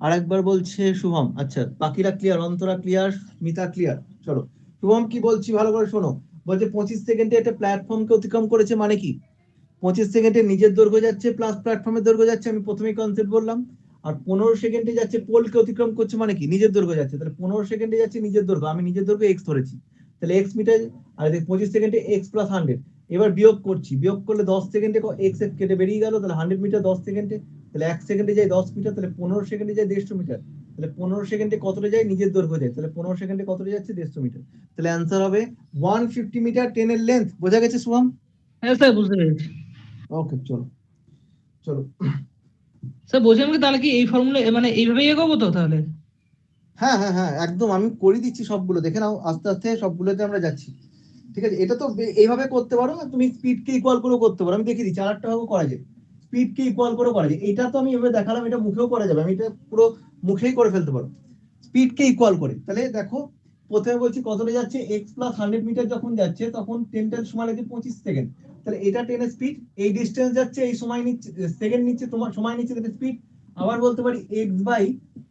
আরেকবার বলছে শুভম, আচ্ছা বাকিরা clear, Antara clear, Mita clear. চলো শুভম কি বলছি ভালো করে শোনো। বলছে 25 সেকেন্ডে একটা প্ল্যাটফর্মকে অতিক্রম করেছে, মানে কি 25 সেকেন্ডে নিজের দৈর্ঘ্য যাচ্ছে প্লাস প্ল্যাটফর্মের দৈর্ঘ্য যাচ্ছে, আমি প্রথমেই কনসেপ্ট বললাম। আর 15 সেকেন্ডে যাচ্ছে পোলকে অতিক্রম করছে, মানে কি নিজের দৈর্ঘ্য যাচ্ছে। তাহলে 15 সেকেন্ডে যাচ্ছে নিজের দৈর্ঘ্য, আমি নিজের দৈর্ঘ্য x ধরেছি, তাহলে x মিটার। আর 25 সেকেন্ডে x প্লাস 100, এবার বিয়োগ করছি, বিয়োগ করলে 10 সেকেন্ডে x কেটে বেরিয়ে গেল, তাহলে 100 মিটার 10 সেকেন্ডে, তাহলে 1 সেকেন্ডে যায় 10 মিটার, তাহলে 15 সেকেন্ডে যায় 150 মিটার। তাহলে 15 সেকেন্ডে কতটা যায়, নিজের দৈর্ঘ্য যায়, তাহলে 15 সেকেন্ডে কতটা যাচ্ছে, 150 মিটার। তাহলে অ্যান্সার হবে 150 মিটার ট্রেনের লেন্থ। বোঝা গেছে শুভম? হ্যাঁ স্যার বুঝতে পেরেছি। ওকে, চলো চলো। স্যার বলছিলাম কি তাহলে কি এই ফর্মুলা মানে এইভাবেই এগোবো তো তাহলে? হ্যাঁ হ্যাঁ হ্যাঁ, একদম আমি করে দিচ্ছি সবগুলো, দেখে নাও আস্তে আস্তে সবগুলোতে আমরা যাচ্ছি। ঠিক আছে, এটা তো এইভাবে করতে পারো, তুমি স্পিডকে ইকুয়াল করেও করতে পারো, আমি দেখিয়ে দিচ্ছি, আরেকটা ভাবে করা যায়, স্পিডকে ইকুয়াল করেও করা যায়। এটা তো আমি এভাবে দেখালাম, এটা মুখেও করা যাবে, আমি এটা পুরো মুখেই করে ফেলতে পারো স্পিডকে ইকুয়াল করে। তাহলে দেখো, প্রথমে বলছি কতটা যাচ্ছে, এক্স প্লাস 100 মিটার যখন যাচ্ছে তখন ট্রেনটার সময় লাগে 25 সেকেন্ড, তাহলে এটা ট্রেনের স্পিড, এই ডিস্টেন্স যাচ্ছে, এই সময় নিচ্ছে, সেকেন্ড নিচ্ছে, তোমার সময় নিচ্ছে, তাহলে স্পিড। আবার বলতে পারি x বাই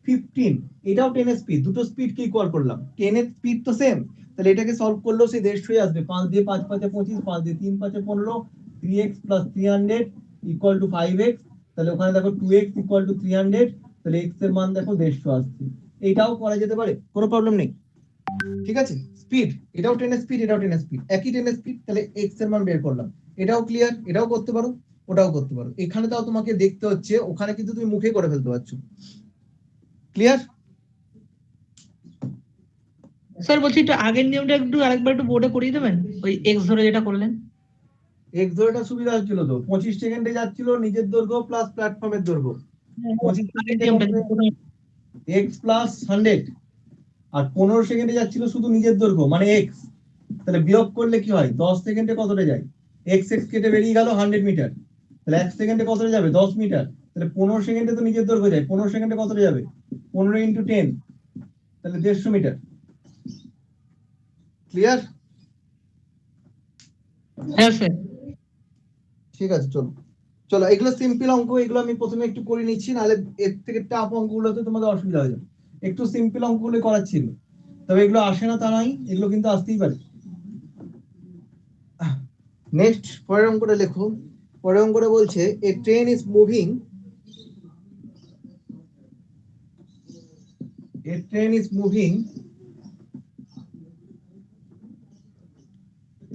15, এটাও ট্রেনের স্পিড, দুটো স্পিডকে ইকুয়াল করলাম, ট্রেনের স্পিড তো সেম, তাহলে এটাকে সলভ করলেও সেই 150 হয়ে আসবে। 5 দিয়ে 5 5 25, 5 দিয়ে 3 5 15, 3x plus 300 equal to 5x, তাহলে ওখানে দেখো 2x ইকুয়াল টু 300, তাহলে x এর মান দেখো 150 আসছে। এটাও করা যেতে পারে, কোনো প্রবলেম নেই। ঠিক আছে, স্পিড, এটাও ট্রেনের স্পিড, এটাও ট্রেনের স্পিড, একই ট্রেনের স্পিড, তাহলে x এর মান বের করলাম। এটাও ক্লিয়ার, এটাও করতে পারো, ওটাও করতে পারো। এখানে তাও তোমাকে দেখতে হচ্ছে, ওখানে কিন্তু তুমি মুখে করে ফেলতে পারছো। ক্লিয়ার? স্যার বলছি একটু আগের নিয়মটা একটু আরেকবার একটু বোর্ডে করিয়ে দেবেন, ওই এক্স ধরে যেটা করলেন। x ধরেটা সুবিধা হচ্ছিল তো, 25 সেকেন্ডে যাচ্ছিল নিজের দৈর্ঘ্য প্লাস প্ল্যাটফর্মের দৈর্ঘ্য, 25 আগের সেকেন্ডে নিয়মটা x প্লাস 100, আর 15 সেকেন্ডে যাচ্ছিল শুধু নিজের দৈর্ঘ্য মানে x, তাহলে বিয়োগ করলে কি হয়, 10 সেকেন্ডে কতটা যায়, x কেটে বেরিয়ে গেল 100 মিটার, তাহলে 1 সেকেন্ডে কতটা যাবে, 10 মিটার, তাহলে 15 সেকেন্ডে তো নিজের দৈর্ঘ্য যায়, 15 সেকেন্ডে কতটা যাবে, 15 ইন্টু 10, তাহলে 150 মিটার। ক্লিয়ার? হ্যাঁ স্যার। ঠিক আছে, চলো চলো, এগুলো সিম্পল অঙ্ক, এগুলো আমি প্রথমে একটু করে নিচ্ছি, নাহলে এর থেকে টাফ অঙ্কগুলোতে তোমাদের অসুবিধা হয়ে যাবে। একটু সিম্পল অঙ্কগুলো করার ছিল, তবে এগুলো আসে না তা নয়, এগুলো কিন্তু আসতেই পারে। নেক্সট পরের অঙ্কটা লেখো। পরের অঙ্কটা বলছে a train is moving, a train is moving,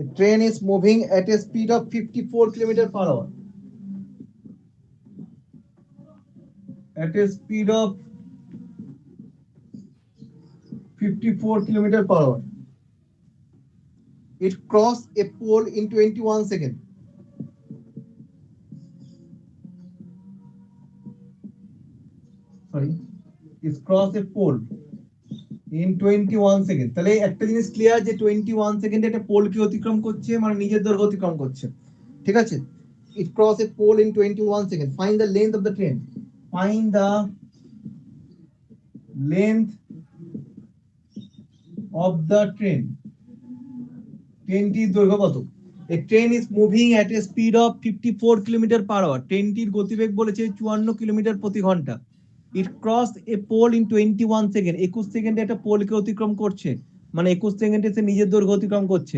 a train is moving at a speed of 54 kilometer per hour, at a speed of 54 kilometer per hour. It crossed a pole in 21 seconds. Sorry, it crossed a pole in 21 second. তাহলে একটা জিনিস ক্লিয়ার যে 21 সেকেন্ডে একটা পোলকে অতিক্রম করছে, মানে নিজের দৈর্ঘ্য অতিক্রম করছে। ঠিক আছে, it cross a pole in 21 seconds. Find the length of the train. Find the length of the train. ট্রেনটির দৈর্ঘ্য কত? A train is moving at a speed of 54 kilometre per hour. ট্রেনটির গতিবেগ বলেছে 54 কিলোমিটার প্রতি ঘন্টা। It crossed a pole in 21 second. 21 সেকেন্ডে একটা পোলকে অতিক্রম করছে, মানে 21 সেকেন্ডে সে নিজের দৈর্ঘ্য অতিক্রম করছে।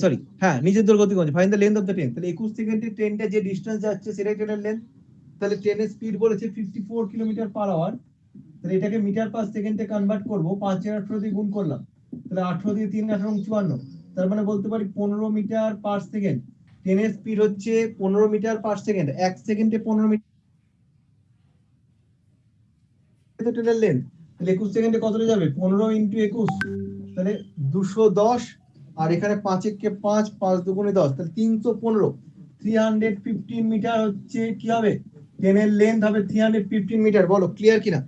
সরি, হ্যাঁ, নিজের দৈর্ঘ্য অতিক্রম করছে। Find the length of the train. তাহলে 21 সেকেন্ডে ট্রেনটা যে ডিসটেন্স যাচ্ছে সেটাই ট্রেনের লেন্থ। তাহলে ট্রেনের স্পিড বলেছে 54 কিলোমিটার পার আওয়ার। তাহলে এটাকে মিটার পার সেকেন্ডে কনভার্ট করব, 5 এর 18 দিয়ে গুণ করলাম, তাহলে 18 দিয়ে 3 18 54, তার মানে বলতে পারি 15 মিটার পার সেকেন্ড। ট্রেনের স্পিড হচ্ছে 15 মিটার পার সেকেন্ড। 1 সেকেন্ডে 15 মিটার ট্রেনের লেন্থ। তাহলে 21 সেকেন্ডে কতটা যাবে? 15 ইনটু 21, তাহলে 210, আর এখানে 5 কে 5, 5 দুগুণে 10, তাহলে 315। 315 মিটার হচ্ছে কি হবে? ট্রেনের লেন্থ হবে 315 মিটার। বলো ক্লিয়ার কিনা?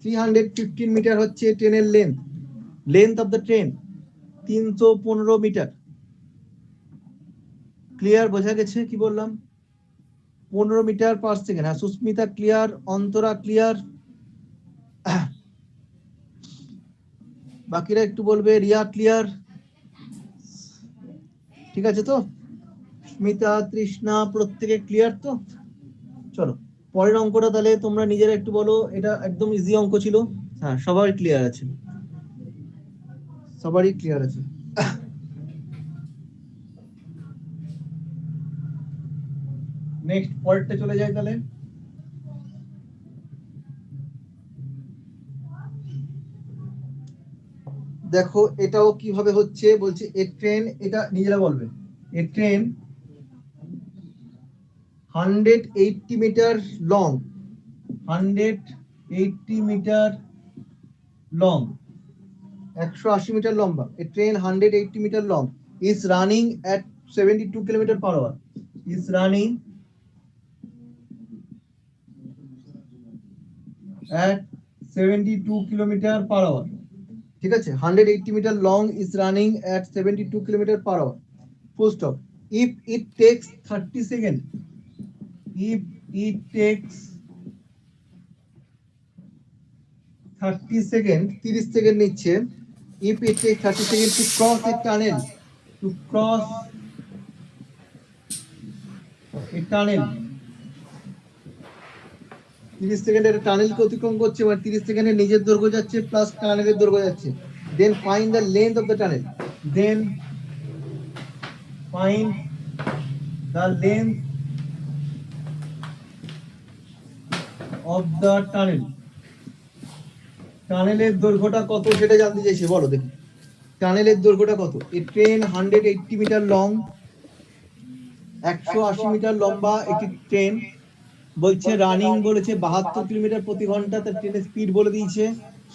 315 মিটার হচ্ছে ট্রেনের length. Length of the train 315 metre. Clear? বোঝা গেছে কি বললাম? 15 মিটার পার সেকেন্ড। হ্যাঁ, সুস্মিতা ক্লিয়ার, অন্তরা ক্লিয়ার, বাকিরা একটু বলবে। রিয়া ক্লিয়ার? ঠিক আছে তো? স্মিতা, তৃষ্ণা প্রত্যেকে ক্লিয়ার তো? চলো পরের অঙ্কটা তাহলে তোমরা নিজেরা একটু বলো। এটা একদম ইজি অঙ্ক ছিল। হ্যাঁ, সবাই ক্লিয়ার আছে, সবারই ক্লিয়ার আছে। নেক্সট পরেরটা চলে যায় তাহলে। দেখো এটাও কিভাবে হচ্ছে বলছে। এ ট্রেন, এটা নিজেরা বলবে। A train 180 metre long, 180 metre long, 180 metre লম্বা। A train 180 metre long is running at 72 kilometre per hour. is running at 72 kilometre per hour. ঠিক আছে, 180 metre long is running at 72 kilometre per hour. Full stop. if it takes 30 second, if it takes 30 second, 30 second নিচ্ছে। if it takes 30 seconds to cross a tunnel, to cross a tunnel, 30 সেকেন্ডে একটা টানেলকে অতিক্রম করছে, মানে 30 সেকেন্ডে নিজের দৈর্ঘ্য যাচ্ছে প্লাস টানেলের দৈর্ঘ্য যাচ্ছে। Then find the length of the tunnel. Then find the length of the tunnel. টানেলের দৈর্ঘ্যটা কত সেটা জানতে চাইছে। বলো দেখি টানেলের দৈর্ঘ্যটা কত? A train 180 metre long, 180 metre লম্বা একটি ট্রেন। বলছে রানিং বলেছে 72 কিলোমিটার প্রতি ঘন্টা। তার ট্রেনের স্পিড বলে দিয়েছে।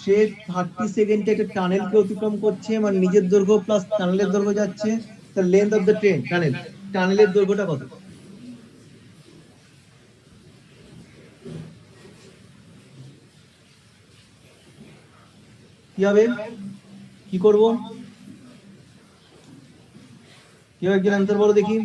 সে 30 সেকেন্ডে একটা টানেলকে অতিক্রম করছে, মানে নিজের দৈর্ঘ্য প্লাস টানেলের দৈর্ঘ্য যাচ্ছে। তার length of the train, tunnel, টানেলের দৈর্ঘ্যটা কত? কি হবে? কি করব? কেউ একজন অ্যান্সার বলো দেখি।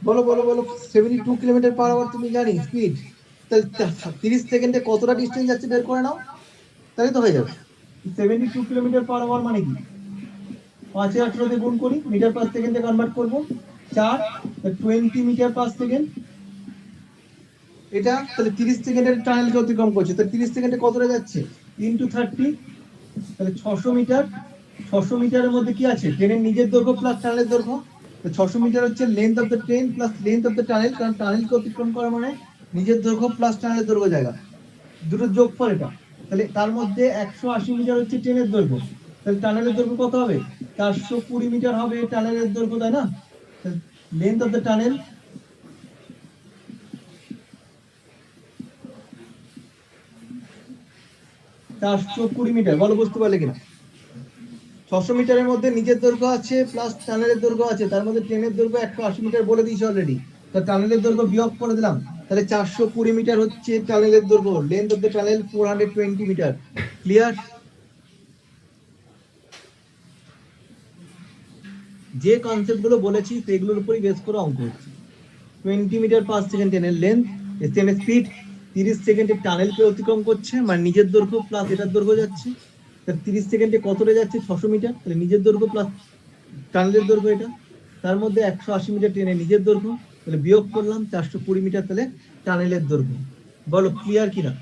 বলো বলো বলো। 72 কিলোমিটার পার আওয়ার তুমি জানি স্পিড। তাহলে 30 সেকেন্ডে কতটা ডিস্টেন্স যাচ্ছে বের করে নাও, তাহলে তো হয়ে যাবে। 72 কিলোমিটার পার আওয়ার মানে কি? 5 এর 18 দিয়ে গুণ করি, মিটার পার সেকেন্ডে কনভার্ট করব, 4, 20 মিটার পার সেকেন্ড। এটা তাহলে 30 সেকেন্ডের টানেলকে অতিক্রম করছে। তাহলে 30 সেকেন্ডে কতটা যাচ্ছে ইনটু 30, তাহলে 600 মিটার। 600 মিটারের মধ্যে কি আছে? ট্রেনের নিজের দৈর্ঘ্য প্লাস টানেলের দৈর্ঘ্য। তো 600 মিটার হচ্ছে length of the train plus length of the tunnel, কারণ টানেলকে অতিক্রম করা মানে নিজের দৈর্ঘ্য প্লাস টানেলের দৈর্ঘ্য জায়গা, দুটো যোগফল এটা। তাহলে তার মধ্যে 180 মিটার হচ্ছে ট্রেনের দৈর্ঘ্য, তাহলে টানেলের দৈর্ঘ্য কত হবে? 420 মিটার হবে টানেলের দৈর্ঘ্য, তাই না? Length of the tunnel 420 metre. বলো বুঝতে পারলে কিনা? 600 মিটারের মধ্যে নিজের দৈর্ঘ্য আছে প্লাস টানেলের দৈর্ঘ্য আছে, তার মধ্যে ট্রেনের দৈর্ঘ্য 180 মিটার বলে দিয়েছি অলরেডি, তো টানেলের দৈর্ঘ্য বিয়োগ করে দিলাম, তাহলে 420 মিটার হচ্ছে টানেলের দৈর্ঘ্য, length of the tunnel 420 metre. Clear? যে কনসেপ্ট গুলো বলেছি সেগুলোর উপরই বেস করে অঙ্ক হচ্ছে। 20 মিটার পার সেকেন্ড ট্রেনের লেন্থ, ট্রেনের স্পিড 30 সেকেন্ডে টানেলকে অতিক্রম করছে, মানে নিজের দৈর্ঘ্য প্লাস এটার দৈর্ঘ্য যাচ্ছে, তার 30 সেকেন্ডে কতটা যাচ্ছে 600 মিটার, তাহলে নিজের দৈর্ঘ্য প্লাস টানেলের দৈর্ঘ্য এটা, তার মধ্যে 180 মিটার ট্রেনের নিজের দৈর্ঘ্য, তাহলে বিয়োগ করলাম 420 মিটার, তাহলে টানেলের দৈর্ঘ্য। বলো ক্লিয়ার কিনা?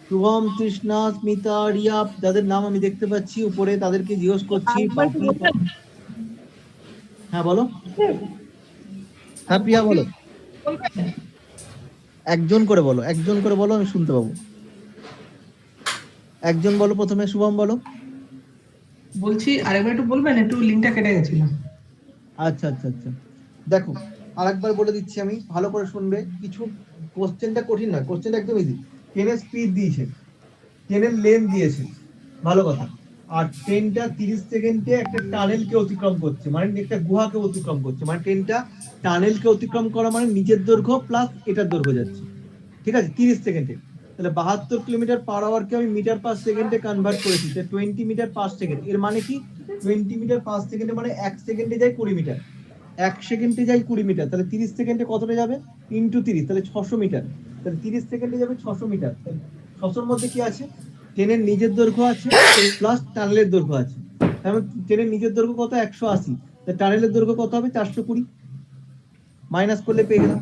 শুভম, তৃষ্ণা, স্মিতা, রিয়া, যাদের নাম আমি দেখতে পাচ্ছি উপরে তাদেরকে জিজ্ঞেস করছি। হ্যাঁ বলো। হ্যাঁ প্রিয়া বলো, একজন করে বলো, একজন করে বলো, আমি শুনতে পাবো। একজন বলো প্রথমে, শুভম বলো। বলছি আরেকবার একটু বলবেন, একটু লিংকটা কেটে গেছিল। আচ্ছা আচ্ছা আচ্ছা, দেখো আরেকবার বলে দিচ্ছি আমি, ভালো করে শুনবে। কিছু কোশ্চেনটা কঠিন নয়, কোশ্চেনটা একদম ইজি। ট্রেনের স্পিড দিয়েছে, ট্রেনের লেন্থ দিয়েছে, ভালো কথা, আর ট্রেনটা 30 সেকেন্ডে একটা টানেলকে অতিক্রম করছে, মানে একটা গুহাকে অতিক্রম করছে, মানে ট্রেনটা টানেলকে অতিক্রম করা মানে নিজের দৈর্ঘ্য প্লাস এটার দৈর্ঘ্য যাচ্ছে, ঠিক আছে, 30 সেকেন্ডে। তাহলে 72 কিলোমিটার পার আওয়ারকে আমি মিটার পার সেকেন্ডে কনভার্ট করেছি, 20 মিটার পার সেকেন্ড। এর মানে কি 20 মিটার পার সেকেন্ডে মানে 1 সেকেন্ডে যায় 20 মিটার, 1 সেকেন্ডে যায় 20 মিটার, তাহলে 30 সেকেন্ডে কতটা যাবে ইনটু 30, তাহলে 600 মিটার, তাহলে 30 সেকেন্ডে যাবে 600 মিটার। 600-র মধ্যে কি আছে, ট্রেনের নিজের দৈর্ঘ্য আছে প্লাস টানেলের দৈর্ঘ্য আছে, তাহলে ট্রেনের নিজের দৈর্ঘ্য কত 180, তাহলে টানেলের দৈর্ঘ্য কত হবে 420, মাইনাস করলে পেয়ে গেলাম।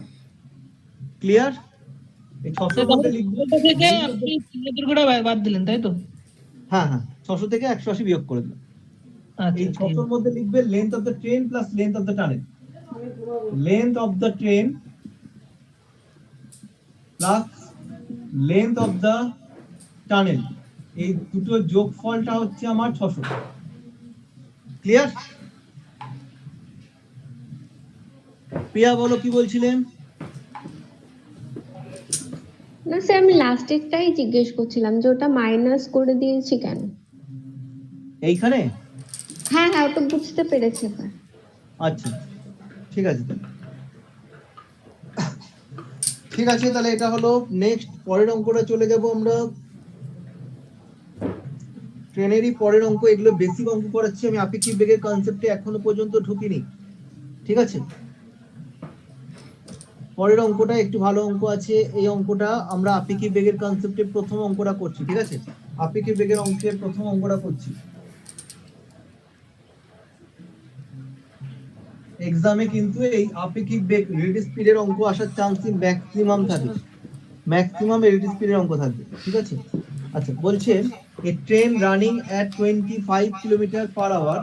ক্লিয়ার? এই 600 মধ্যে লিখবো থেকে আপনি দৈর্ঘ্যটা বাদ দিলেন তাই তো? হ্যাঁ হ্যাঁ, 600 থেকে 180 বিয়োগ করে দিলাম। এই 600-র মধ্যে লিখবে length of the train plus length of the tunnel, length of the train plus length of the tunnel, এই দুটো যোগফলটা হচ্ছে আমার 600। ক্লিয়ার? প্রিয়া বলো কি বলছিলেন? না স্যার, আমি লাস্টেরটাই জিজ্ঞেস করছিলাম যে ওটা মাইনাস করে দিয়েছি কেন। এইখানে? হ্যাঁ হ্যাঁ, ওটা বুঝতে পেরেছি স্যার। আচ্ছা ঠিক আছে, ঠিক আছে, তাহলে এটা হলো নেক্সট। পরের অঙ্কটা চলে যাব আমরা, ট্রেনেরই পরের অঙ্ক। এগুলো বেসিক অঙ্ক করাচ্ছি আমি, আপেক্ষিক বেগের কনসেপ্টে এখনো পর্যন্ত ঢুকিনি, ঠিক আছে। পরের অঙ্কটা একটু ভালো অঙ্ক আছে, এই অঙ্কটা আমরা আপেক্ষিক বেগের কনসেপ্টে প্রথম অঙ্কটা করছি, ঠিক আছে, আপেক্ষিক বেগের অঙ্কের প্রথম অঙ্কটা করছি। এক্সামে কিন্তু এই আপেক্ষিক বেগ রিলেটিভ স্পিডের অঙ্ক আসার চান্স ম্যাক্সিমাম থাকে, ম্যাক্সিমাম রিলেটিভ স্পিডের অঙ্ক থাকবে, ঠিক আছে। আচ্ছা, বলছে a train running at 25 kilometre per hour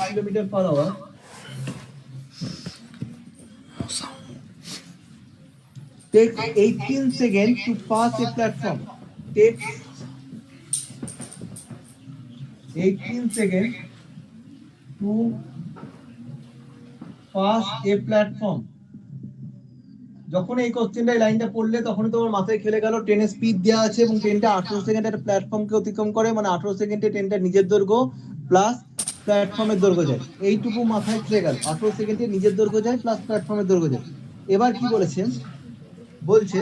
kilometre per hour takes 18 seconds to pass a platform. Takes 18 seconds to pass a platform. যখন এই কোশ্চেনটা এই লাইনটা পড়লে তখন তোমার মাথায় খেলে গেল ট্রেনের স্পিড দেওয়া আছে এবং ট্রেনটা 18 সেকেন্ডে একটা প্ল্যাটফর্মকে অতিক্রম করে, মানে 18 সেকেন্ডে ট্রেনটা নিজের দৈর্ঘ্য প্লাস প্ল্যাটফর্মের দৈর্ঘ্য যায়, এইটুকু মাথায় খেলে গেল, 18 সেকেন্ডে নিজের দৈর্ঘ্য যায় প্লাস প্ল্যাটফর্মের দৈর্ঘ্য যায়। এবার কি বলেছেন, বলছে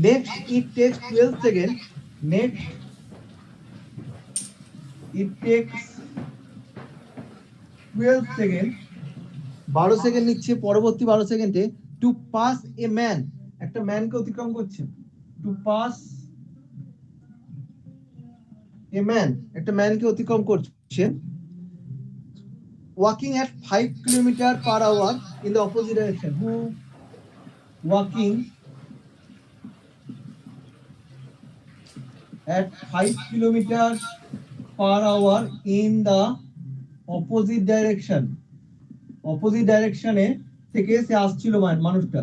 নেক্সট ইট টেকস 12 সেকেন্ড, নেক্সট ইট টেকস 12 সেকেন্ড, 12 সেকেন্ড নিচ্ছে পরবর্তী 12 সেকেন্ডে টু পাস এ ম্যান, একটা ম্যানকে অতিক্রম করছে, টু পাস এ ম্যান, একটা ম্যানকে অতিক্রম করছে, walking at 5 kilometer per hour in the opposite direction, who walking at 5 kilometers per hour in the opposite direction, opposite direction এ থেকে সে আসছিল, মানুষটা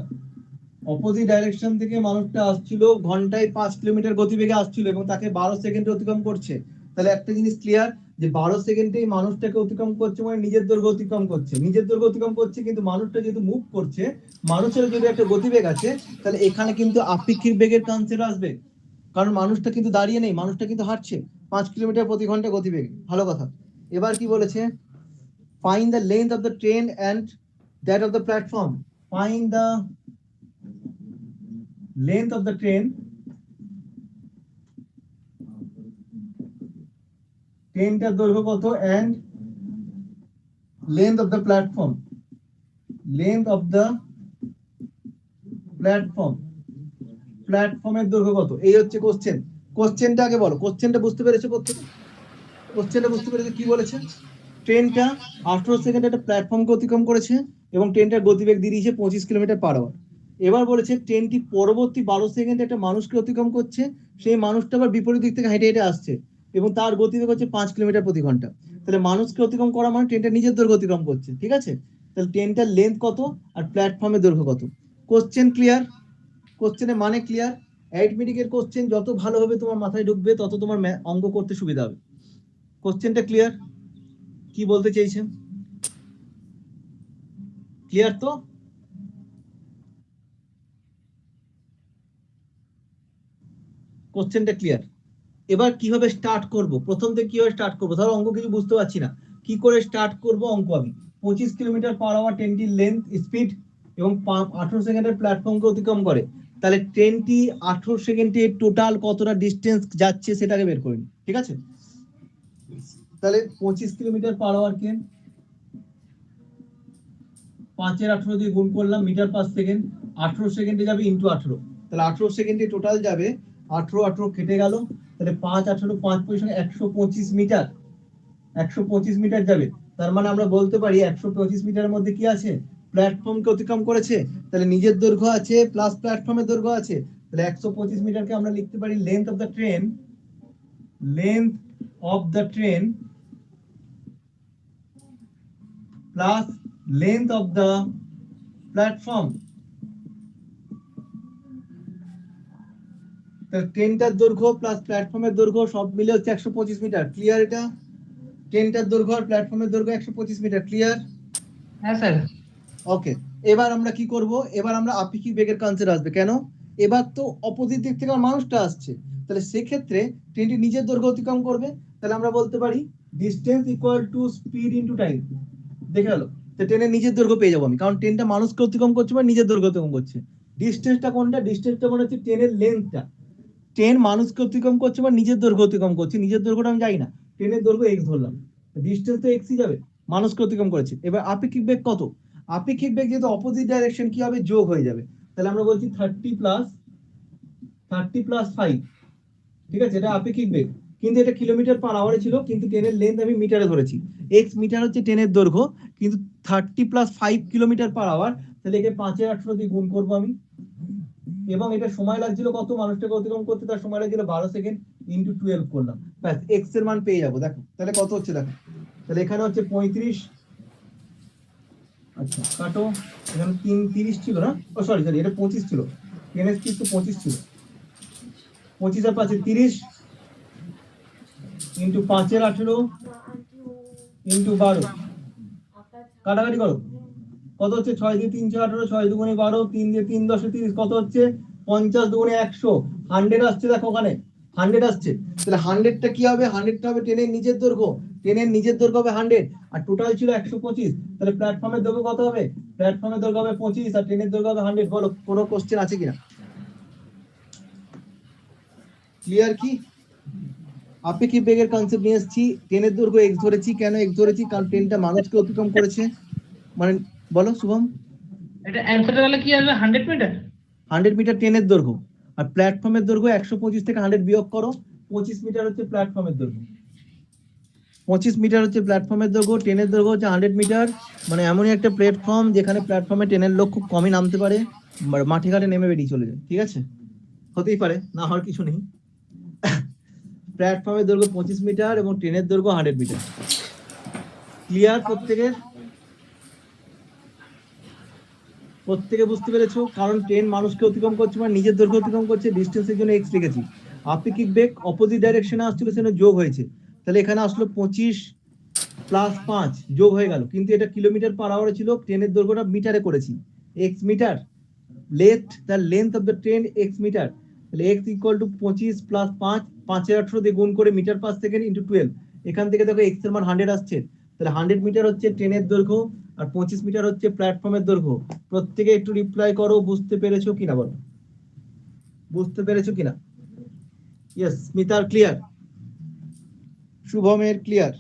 অপোজিট ডাইরেকশন থেকে মানুষটা আসছিল, ঘন্টায় 5 কিলোমিটার গতিবেগে আসছিল এবং তাকে 12 সেকেন্ডে অতিক্রম করছে। তাহলে একটা জিনিস ক্লিয়ার, যে 12 সেকেন্ডেই মানুষটাকে অতিক্রম করছে মানে নিজের দৈর্ঘ্য অতিক্রম করছে, নিজের দৈর্ঘ্য অতিক্রম করছে, কিন্তু মানুষটা যেহেতু মুভ করছে, মানুষের যদি একটা গতিবেগ আছে, তাহলে এখানে কিন্তু আপেক্ষিক বেগের কনসেপ্ট আসবে, কারণ মানুষটা কিন্তু দাঁড়িয়ে নেই, মানুষটা কিন্তু হাঁটছে 5 কিলোমিটার প্রতি ঘন্টা গতিবেগ। ভালো কথা। এবার কি বলেছে? find the length of the train and that of the platform. Find the length of the train, ট্রেনটার দৈর্ঘ্য কত, and length of the platform, length of the platform, প্ল্যাটফর্মের দৈর্ঘ্য কত। এই হচ্ছে কোশ্চেন। কোশ্চেনটা আগে বলো, কোশ্চেনটা বুঝতে পেরেছো? প্রত্যেকে কোশ্চেনটা বুঝতে পেরেছো? কি বলেছে? ট্রেনটা 18 সেকেন্ড একটা প্ল্যাটফর্মকে অতিক্রম করেছে এবং ট্রেনটার গতিবেগ দিয়ে দিয়েছে 25 কিলোমিটার পার আওয়ার। এবার বলেছে ট্রেনটি পরবর্তী 12 সেকেন্ড একটা মানুষকে অতিক্রম করছে, সেই মানুষটা আবার বিপরীত দিক থেকে হেঁটে হেঁটে আসছে এবং তার গতিবেগ হচ্ছে 5 কিলোমিটার প্রতি ঘন্টা। তাহলে মানুষকে অতিক্রম করা মানে ট্রেনটা নিজের দৈর্ঘ্য অতিক্রম করছে, ঠিক আছে? তাহলে ট্রেনটার লেন্থ কত আর প্ল্যাটফর্মের দৈর্ঘ্য কত। Question clear? কোশ্চেনের মানে ক্লিয়ার? অ্যারিথমেটিকের কোশ্চেন যত ভালোভাবে তোমার মাথায় ঢুকবে তত তোমার অঙ্ক করতে সুবিধা হবে। কোশ্চেনটা ক্লিয়ার? কি বলতে চাইছেন? ক্লিয়ার তো? কোশ্চেনটা ক্লিয়ার? এবার কিভাবে স্টার্ট করব, প্রথম থেকে কিভাবে স্টার্ট করব, ধরো অঙ্ক কিছু বুঝতে পারছি না, কি করে স্টার্ট করব অঙ্ক। আমি 25 কিলোমিটার পার আওয়ার ট্রেনটির লেন্থ স্পিড এবং 18 সেকেন্ডের প্ল্যাটফর্মকে অতিক্রম করে, তাহলে ট্রেনটি 18 সেকেন্ডে টোটাল কতটা ডিস্টেন্স যাচ্ছে সেটাকে বের করে নিই, ঠিক আছে? তাহলে 25 কিলোমিটার পার আওয়ারকে 5/18 দিয়ে গুণ করলাম, মিটার পার সেকেন্ড, 18 সেকেন্ডে যাবে ইন্টু 18, তাহলে 18 সেকেন্ডে টোটাল যাবে 18 কেটে গেল, তাহলে 5/18 5 পজিশনে 125 মিটার, 125 মিটার যাবে। তার মানে আমরা বলতে পারি 125 মিটারের মধ্যে কি আছে? প্ল্যাটফর্মকে অতিক্রম করেছে, তাহলে নিজের দৈর্ঘ্য আছে প্লাস প্ল্যাটফর্মের দৈর্ঘ্য আছে, তাহলে 125 মিটারকে আমরা লিখতে পারি length of the train, length of the train plus length of the platform। ট্রেনটার দৈর্ঘ্য প্লাস প্ল্যাটফর্মের দৈর্ঘ্য সব মিলে হচ্ছে 125 মিটার। ক্লিয়ার? এটা ট্রেনটার দৈর্ঘ্য আর প্ল্যাটফর্মের দৈর্ঘ্য 125 মিটার। ক্লিয়ার? হ্যাঁ স্যার। ওকে, এবার আমরা কি করব? এবার আমরা আপেক্ষিক বেগের কনসেপ্ট আসবে। কেন? এবার তো অপোজিট দিক থেকে মানুষটা আসছে, তাহলে সেক্ষেত্রে ট্রেনটি নিজের দৈর্ঘ্য অতিক্রম করবে, তাহলে আমরা বলতে পারি distance equal to speed into time. দেখে গেল? ট্রেনের নিজের দৈর্ঘ্য পেয়ে যাবো আমি, কারণ ট্রেনটা মানুষকে অতিক্রম করছে বা নিজের দৈর্ঘ্য অতিক্রম করছে। ডিস্টেন্সটা কোনটা? ডিস্টেন্সটা মনে হচ্ছে ট্রেনের লেন্থটা। ট্রেন মানুষকে অতিক্রম করছে বা নিজের দৈর্ঘ্য অতিক্রম করছে, নিজের দৈর্ঘ্যটা আমি যাই না, ট্রেনের দৈর্ঘ্য এক্স ধরলাম, ডিস্টেন্স তো এক্সই যাবে, মানুষকে অতিক্রম করেছে। এবার আপেক্ষিক বেগ কত? আপেক্ষিক বেগ যেহেতু অপোজিট ডাইরেকশন কি হবে? যোগ হয়ে যাবে, তাহলে আমরা বলছি 30 প্লাস 5, ঠিক আছে? এটা আপেক্ষিক বেগ, কিন্তু এটা কিলোমিটার পার আওয়ারে ছিল, কিন্তু ট্রেনের লেন্থ আমি মিটারে ধরেছি, এক্স মিটার হচ্ছে ট্রেনের দৈর্ঘ্য, কিন্তু 30 প্লাস 5 কিলোমিটার পার আওয়ার, তাহলে একে 5/18 দিয়ে গুণ করবো আমি, এবং এটা সময় লাগছিল কত মানুষটাকে অতিক্রম করতে? তার সময় লাগছিল 12 সেকেন্ড, ইন্টু 12 করলাম, ব্যাস এক্স এর মান পেয়ে যাবো। দেখো তাহলে কত হচ্ছে, দেখো তাহলে এখানে হচ্ছে 35, আচ্ছা কাটো, এখানে 30 ছিল না, ও সরি এটা 25 ছিল, ট্রেনের স্পিড তো 25 ছিল, 25 আর 5 30 ইন্টু 5/18 ইন্টু 12, কাটাকাটি করো, কত হচ্ছে? 6 দিয়ে 3 × 18, 6 দুগুণে 12, 3 দিয়ে 3 × 10 30, কত হচ্ছে? 50 দুগুণে 100, 100 আসছে, দেখো ওখানে 100 আসছে, তাহলে 100টা কি হবে? 100টা হবে ট্রেনের নিজের দৈর্ঘ্য, ট্রেনের নিজের দৈর্ঘ্য হবে 100, আর টোটাল ছিল 125, তাহলে প্ল্যাটফর্মের দৈর্ঘ্য কত হবে? প্ল্যাটফর্মের দৈর্ঘ্য হবে 25 আর ট্রেনের দৈর্ঘ্য হবে 100। বলো কোনো কোশ্চেন আছে কিনা? ক্লিয়ার? কি আপেক্ষিক বেগের কনসেপ্ট নিয়ে এসেছি, ট্রেনের দৈর্ঘ্য এক্স ধরেছি। কেন এক্স ধরেছি? কারণ ট্রেনটা মানুষকে অতিক্রম করেছে, মানে বলো শুভম। এটা অ্যানসারটা তাহলে কি আসবে? 100 মিটার। 100 মিটার ট্রেনের দৈর্ঘ্য, আর প্ল্যাটফর্মের দৈর্ঘ্য 125 থেকে 100 বিয়োগ করো, 25 মিটার হচ্ছে প্ল্যাটফর্মের দৈর্ঘ্য, 25 মিটার হচ্ছে প্ল্যাটফর্মের দৈর্ঘ্য, ট্রেনের দৈর্ঘ্য হচ্ছে 100 মিটার। মানে এমনই একটা প্ল্যাটফর্ম যেখানে প্ল্যাটফর্মে ট্রেনের লোক খুব কমই নামতে পারে, মাঠে ঘাটে নেমে বেরিয়ে চলে যায়, ঠিক আছে? হতেই পারে, না হওয়ার কিছু নেই। প্ল্যাটফর্মের দৈর্ঘ্য 25 মিটার এবং ট্রেনের দৈর্ঘ্য 100 মিটার। ক্লিয়ার? প্রত্যেকে বুঝতে পেরেছো? কারণ ট্রেন মানুষকে অতিক্রম করছে মানে নিজের দৈর্ঘ্য অতিক্রম করছে, ডিস্টেন্সের জন্য এক্স লিখেছি। আপেক্ষিক বেগ অপোজিট ডাইরেকশনে আসছিল, সেজন্য যোগ হয়েছে, তাহলে এখানে আসলো 25 প্লাস 5 যোগ হয়ে গেল, কিন্তু এটা কিলোমিটার পার আওয়ারে ছিল, ট্রেনের দৈর্ঘ্যটা মিটারে করেছি, X metre, length of the train X metre, তাহলে এক্স ইকুয়াল টু 25 প্লাস 5, 5/18 দিয়ে গুণ করে মিটার পার সেকেন্ড ইন্টু 12, এখান থেকে দেখো এক্স এর মান 100 আসছে, তাহলে 100 মিটার হচ্ছে ট্রেনের দৈর্ঘ্য আর 25 মিটার হচ্ছে প্ল্যাটফর্মের দৈর্ঘ্য। প্রত্যেকে একটু রিপ্লাই করো, বুঝতে পেরেছো কিনা বলো, বুঝতে পেরেছো কিনা? ইয়েস, স্মিতার ক্লিয়ার, শুভমের ক্লিয়ার,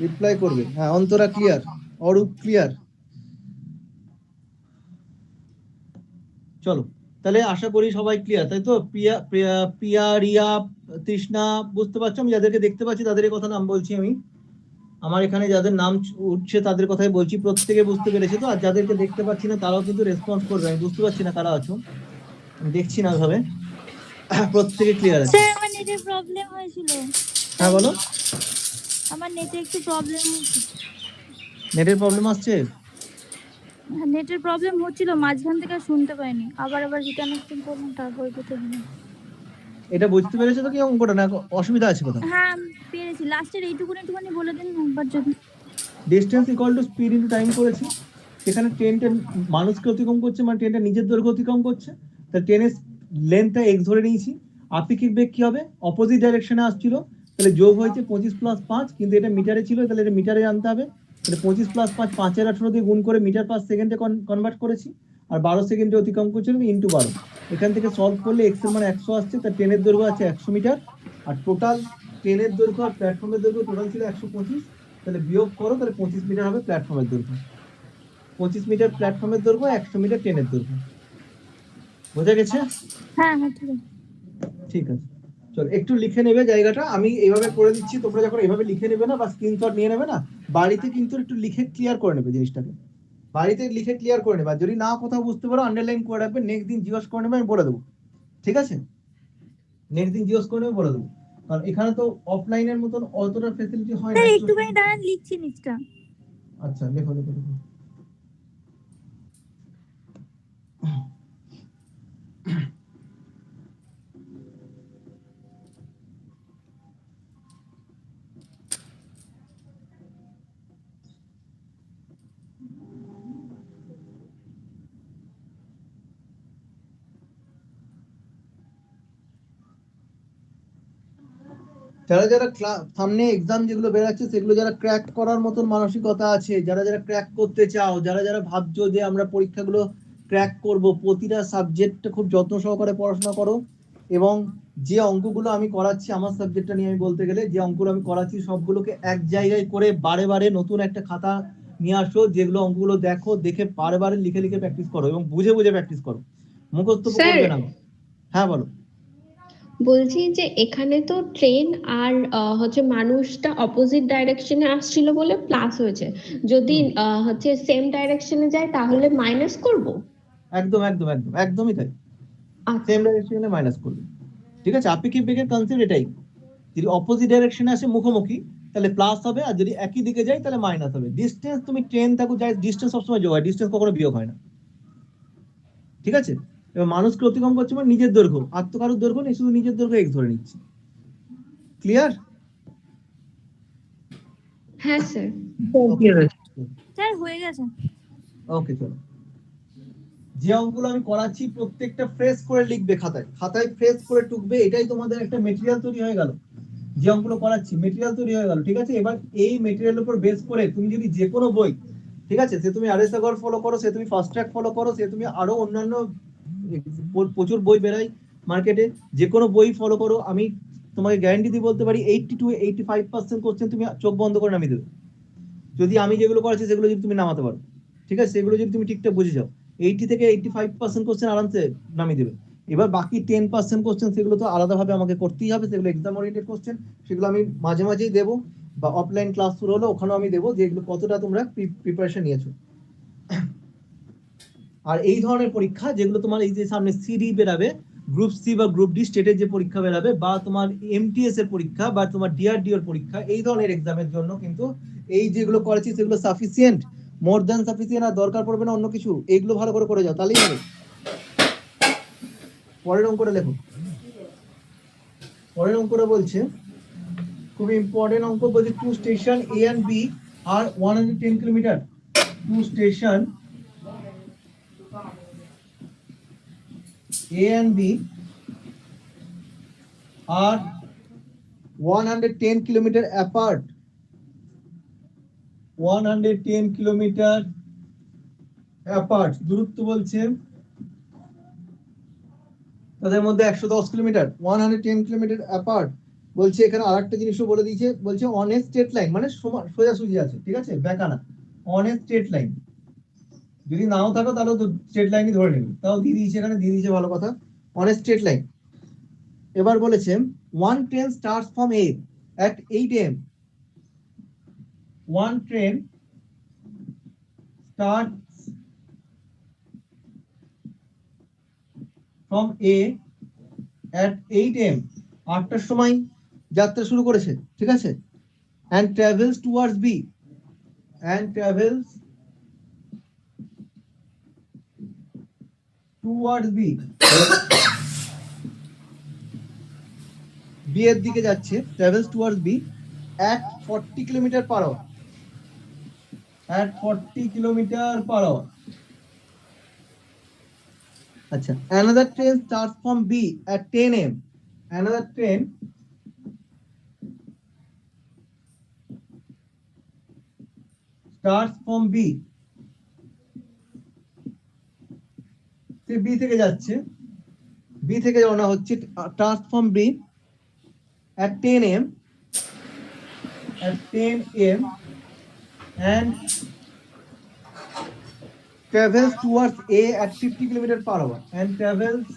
রিপ্লাই করবে। হ্যাঁ, অন্তরা ক্লিয়ার, অরূপ ক্লিয়ার। চলো, তাহলে আশা করি সবাই ক্লিয়ার, তাই তো? প্রিয়া, রিয়া, তৃষ্ণা, বুঝতে পারছো? আমি যাদেরকে দেখতে পাচ্ছি তাদের কথা নাম বলছি আমি, আমার এখানে যাদের নাম উঠছে তাদের কথাই বলছি। প্রত্যেকে বুঝতে পেরেছে তো? আর যাদেরকে দেখতে পাচ্ছি না তারাও কিন্তু রেসপন্স করবে, আমি বুঝতে পারছি না কারা আছো, আমি দেখছি না ভাবে। প্রত্যেকে ক্লিয়ার আছে? স্যার আমার নেটের প্রবলেম হয়েছিল। হ্যাঁ বলো। আমার নেটে একটু প্রবলেম হচ্ছে। নেটের প্রবলেম আসছে? নেটের প্রবলেম হচ্ছিল, মাঝখান থেকে শুনতে পাইনি, আবার রিকানেক্টিং করলাম, তারপর যেতে হলো। এটা বুঝতে পেরেছো তো কি অঙ্কটা, না অসুবিধা আছে কোথাও? হ্যাঁ পেরেছি, লাস্টের এইটুকুনি বলে দিন একবার যদি। Distance equal to speed into time করেছি, সেখানে ট্রেনটা মানুষকে অতিক্রম করছে, মানে ট্রেনটা নিজের দৈর্ঘ্য অতিক্রম করছে, তাহলে ট্রেনের লেন্থটা এক্স ধরে নিয়েছি। আপেক্ষিক বেগ কি হবে? অপোজিট ডাইরেকশনে আসছিল, তাহলে যোগ হয়েছে 25 প্লাস 5, কিন্তু এটা মিটারে ছিল, তাহলে এটা মিটারে আনতে হবে, তাহলে 25 প্লাস 5 5/18 দিয়ে গুণ করে মিটার পার সেকেন্ডে কনভার্ট করেছি, আর 12 সেকেন্ডে অতিক্রম করছিল ইন্টু 12। এখান থেকে সলভ করলে এক্স এর মান 100 আসছে, তার ট্রেনের দৈর্ঘ্য আছে 100 মিটার, আর টোটাল ট্রেনের দৈর্ঘ্য আর প্ল্যাটফর্মের দৈর্ঘ্য টোটাল ছিল 125, তাহলে বিয়োগ করো, তাহলে 25 মিটার হবে প্ল্যাটফর্মের দৈর্ঘ্য, 25 মিটার প্ল্যাটফর্মের দৈর্ঘ্য, 100 মিটার ট্রেনের দৈর্ঘ্য। বোঝা গেছে? হ্যাঁ হ্যাঁ ঠিক আছে। ঠিক আছে, চলো একটু লিখে নেবে জায়গাটা, আমি এইভাবে করে দিচ্ছি, তোমরা যখন এইভাবে লিখে নেবে না বা স্ক্রিনশট নিয়ে নেবে না, বাড়িতে কিন্তু একটু লিখে ক্লিয়ার করে নেবে জিনিসটাকে, বাড়িতে লিখে ক্লিয়ার করে নেবে, আর যদি না কোথাও বুঝতে পারো আন্ডারলাইন করে রাখবে, নেক্সট দিন জিজ্ঞেস করে নেবে, আমি বলে দেবো, ঠিক আছে? নেক্সট দিন জিজ্ঞেস করে নেবে, বলে দেবো, কারণ এখানে তো অফলাইনের মতন অতটা ফ্যাসিলিটি হয় না। স্যার একটুখানি দাঁড়ান, লিখছি নিচটা। আচ্ছা, লেখো লেখো লেখো। যারা যারা সামনে এক্সাম যেগুলো বেরাচ্ছে সেগুলো যারা ক্র্যাক করার মতন মানসিকতা আছে, যারা যারা ক্র্যাক করতে চাও, যারা যারা ভাবছো যে আমরা পরীক্ষাগুলো ক্র্যাক করব, প্রতিটা সাবজেক্ট খুব যত্ন সহকারে পড়াশোনা করো, এবং যে অঙ্কগুলো আমি করাচ্ছি আমার সাবজেক্টটা নিয়ে আমি বলতে গেলে যে অঙ্কগুলো আমি করাচ্ছি সবগুলোকে এক জায়গায় করে বারে বারে নতুন একটা খাতা নিয়ে আসো, যেগুলো অঙ্কগুলো দেখো, দেখে বারে বারে লিখে লিখে প্র্যাকটিস করো এবং বুঝে বুঝে প্র্যাকটিস করো, মুখস্থ করবে না। হ্যাঁ বলো। বলছি যে এখানে তো ট্রেন আর হচ্ছে মানুষটা অপোজিট ডাইরেকশনে আসছিল বলে প্লাস হয়েছে, যদি হচ্ছে সেম ডাইরেকশনে যায় তাহলে মাইনাস করব। একদম একদম একদম একদমই তাই, সেম ডাইরেকশনে মাইনাস করবে, ঠিক আছে? আপেক্ষিক বেগের কনসেপ্ট এটাই, যদি অপোজিট ডাইরেকশনে আসে মুখোমুখি তাহলে প্লাস হবে, আর যদি একই দিকে যায় তাহলে মাইনাস হবে। ডিসটেন্স তুমি ট্রেন থাকো যাই, ডিসটেন্স সবসময় যোগ হয়, ডিসটেন্স কখনো বিয়োগ হয় না, ঠিক আছে? এবার মানুষকে অতিক্রম করছে মানে নিজের দৈর্ঘ্য, আর তো কারোর দৈর্ঘ্য নেই, শুধু নিজের দৈর্ঘ্য এক্স ধরে নিচ্ছে। ক্লিয়ার? হ্যাঁ স্যার। স্যার হয়ে গেছে। ওকে, চলো। যে অঙ্কগুলো আমি করাচ্ছি প্রত্যেকটা ফ্রেশ করে লিখবে খাতায়, খাতায় ফ্রেশ করে টুকবে, এটাই তোমাদের একটা মেটেরিয়াল তৈরি হয়ে গেল। যে অঙ্কগুলো করাচ্ছি মেটেরিয়াল তৈরি হয়ে গেল, ঠিক আছে? এবার এই মেটেরিয়ালের উপর বেস করে তুমি যদি যে কোনো বই, ঠিক আছে, সে তুমি আরএস আগর ফলো করো, সে তুমি ফাস্ট ট্র্যাক ফলো করো, সে তুমি আরো অন্যান্য প্রচুর বই বেরাই মার্কেটে, যে কোনো বই ফলো করো, আমি তোমাকে গ্যারান্টি দিয়ে বলতে পারি 80 to 85% কোশ্চেন তুমি চোখ বন্ধ করে নামিয়ে দেবে, যদি আমি যেগুলো করাচ্ছি সেগুলো যদি তুমি নামাতে পারো, ঠিক আছে? সেগুলো যদি তুমি ঠিকঠাক বুঝে যাও, 80 থেকে 85% কোশ্চেন আরামসে নামিয়ে দেবে। এবার বাকি 10% কোশ্চেন সেগুলো তো আলাদাভাবে আমাকে করতেই হবে, সেগুলো এক্সাম ওরিয়েন্টেড কোশ্চেন, সেগুলো আমি মাঝে মাঝেই দেবো, বা অফলাইন ক্লাস শুরু হলে ওখানেও আমি দেবো যে এগুলো কতটা তোমরা প্রিপারেশন নিয়েছো। আর এই ধরনের পরীক্ষা যেগুলো তোমার এই যে সামনে সিডি বেরাবে, গ্রুপ সি বা গ্রুপ ডি স্টেটের যে পরীক্ষা বেরাবে, বা তোমার এমটিএস এর পরীক্ষা, বা তোমার ডিআরডিও এর পরীক্ষা, এই ধরনের এক্সামের জন্য কিন্তু এই যেগুলো করেছি সেগুলো সাফিসিয়েন্ট, মোর দ্যান সাফিসিয়েন্ট, আর দরকার পড়বে না অন্য কিছু, এইগুলো ভালো করে করে যাও তাহলেই হবে। পরের অঙ্কটা লেখো। পরের অঙ্কটা বলছে খুবই ইম্পর্টেন্ট অঙ্ক বলছে two station A and B are 110 kilometre. Two station A and B are 110 kilometer apart. 110 kilometer apart. দূরত্ব বলছে তাদের মধ্যে 110 কিলোমিটার। 110 কিলোমিটার অ্যাপার্ট বলছে। এখানে আরেকটা জিনিসও বলে দিয়েছে, বলছে অন এ স্ট্রেট লাইন, মানে সোজাসুজি আছে, ঠিক আছে, বেঁকানা। অন এ স্ট্রেট লাইন, যদি নাও থাকো তাহলে তো স্ট্রেট লাইনই ধরে নিবি, তাও দিয়ে দিয়েছে, এখানে দিয়ে দিয়েছে, ভালো কথা, অন এ স্ট্রেট লাইন। এবার বলেছে one train starts from a at 8 am. One train starts from A at 8 am. 8টার সময় যাত্রা শুরু করেছে, ঠিক আছে, and travels towards B. And travels towards B. B এর দিকে যাচ্ছে, travels towards B at 40 kilometre per hour. At 40 kilometre per hour. আচ্ছা, another train starts from B at 10 am. Another train starts from B. Say B থেকে যাচ্ছে, B থেকে রওনা হচ্ছে, starts from B at 10 am. At 10 am and travels towards A at 50 km per hour. And travels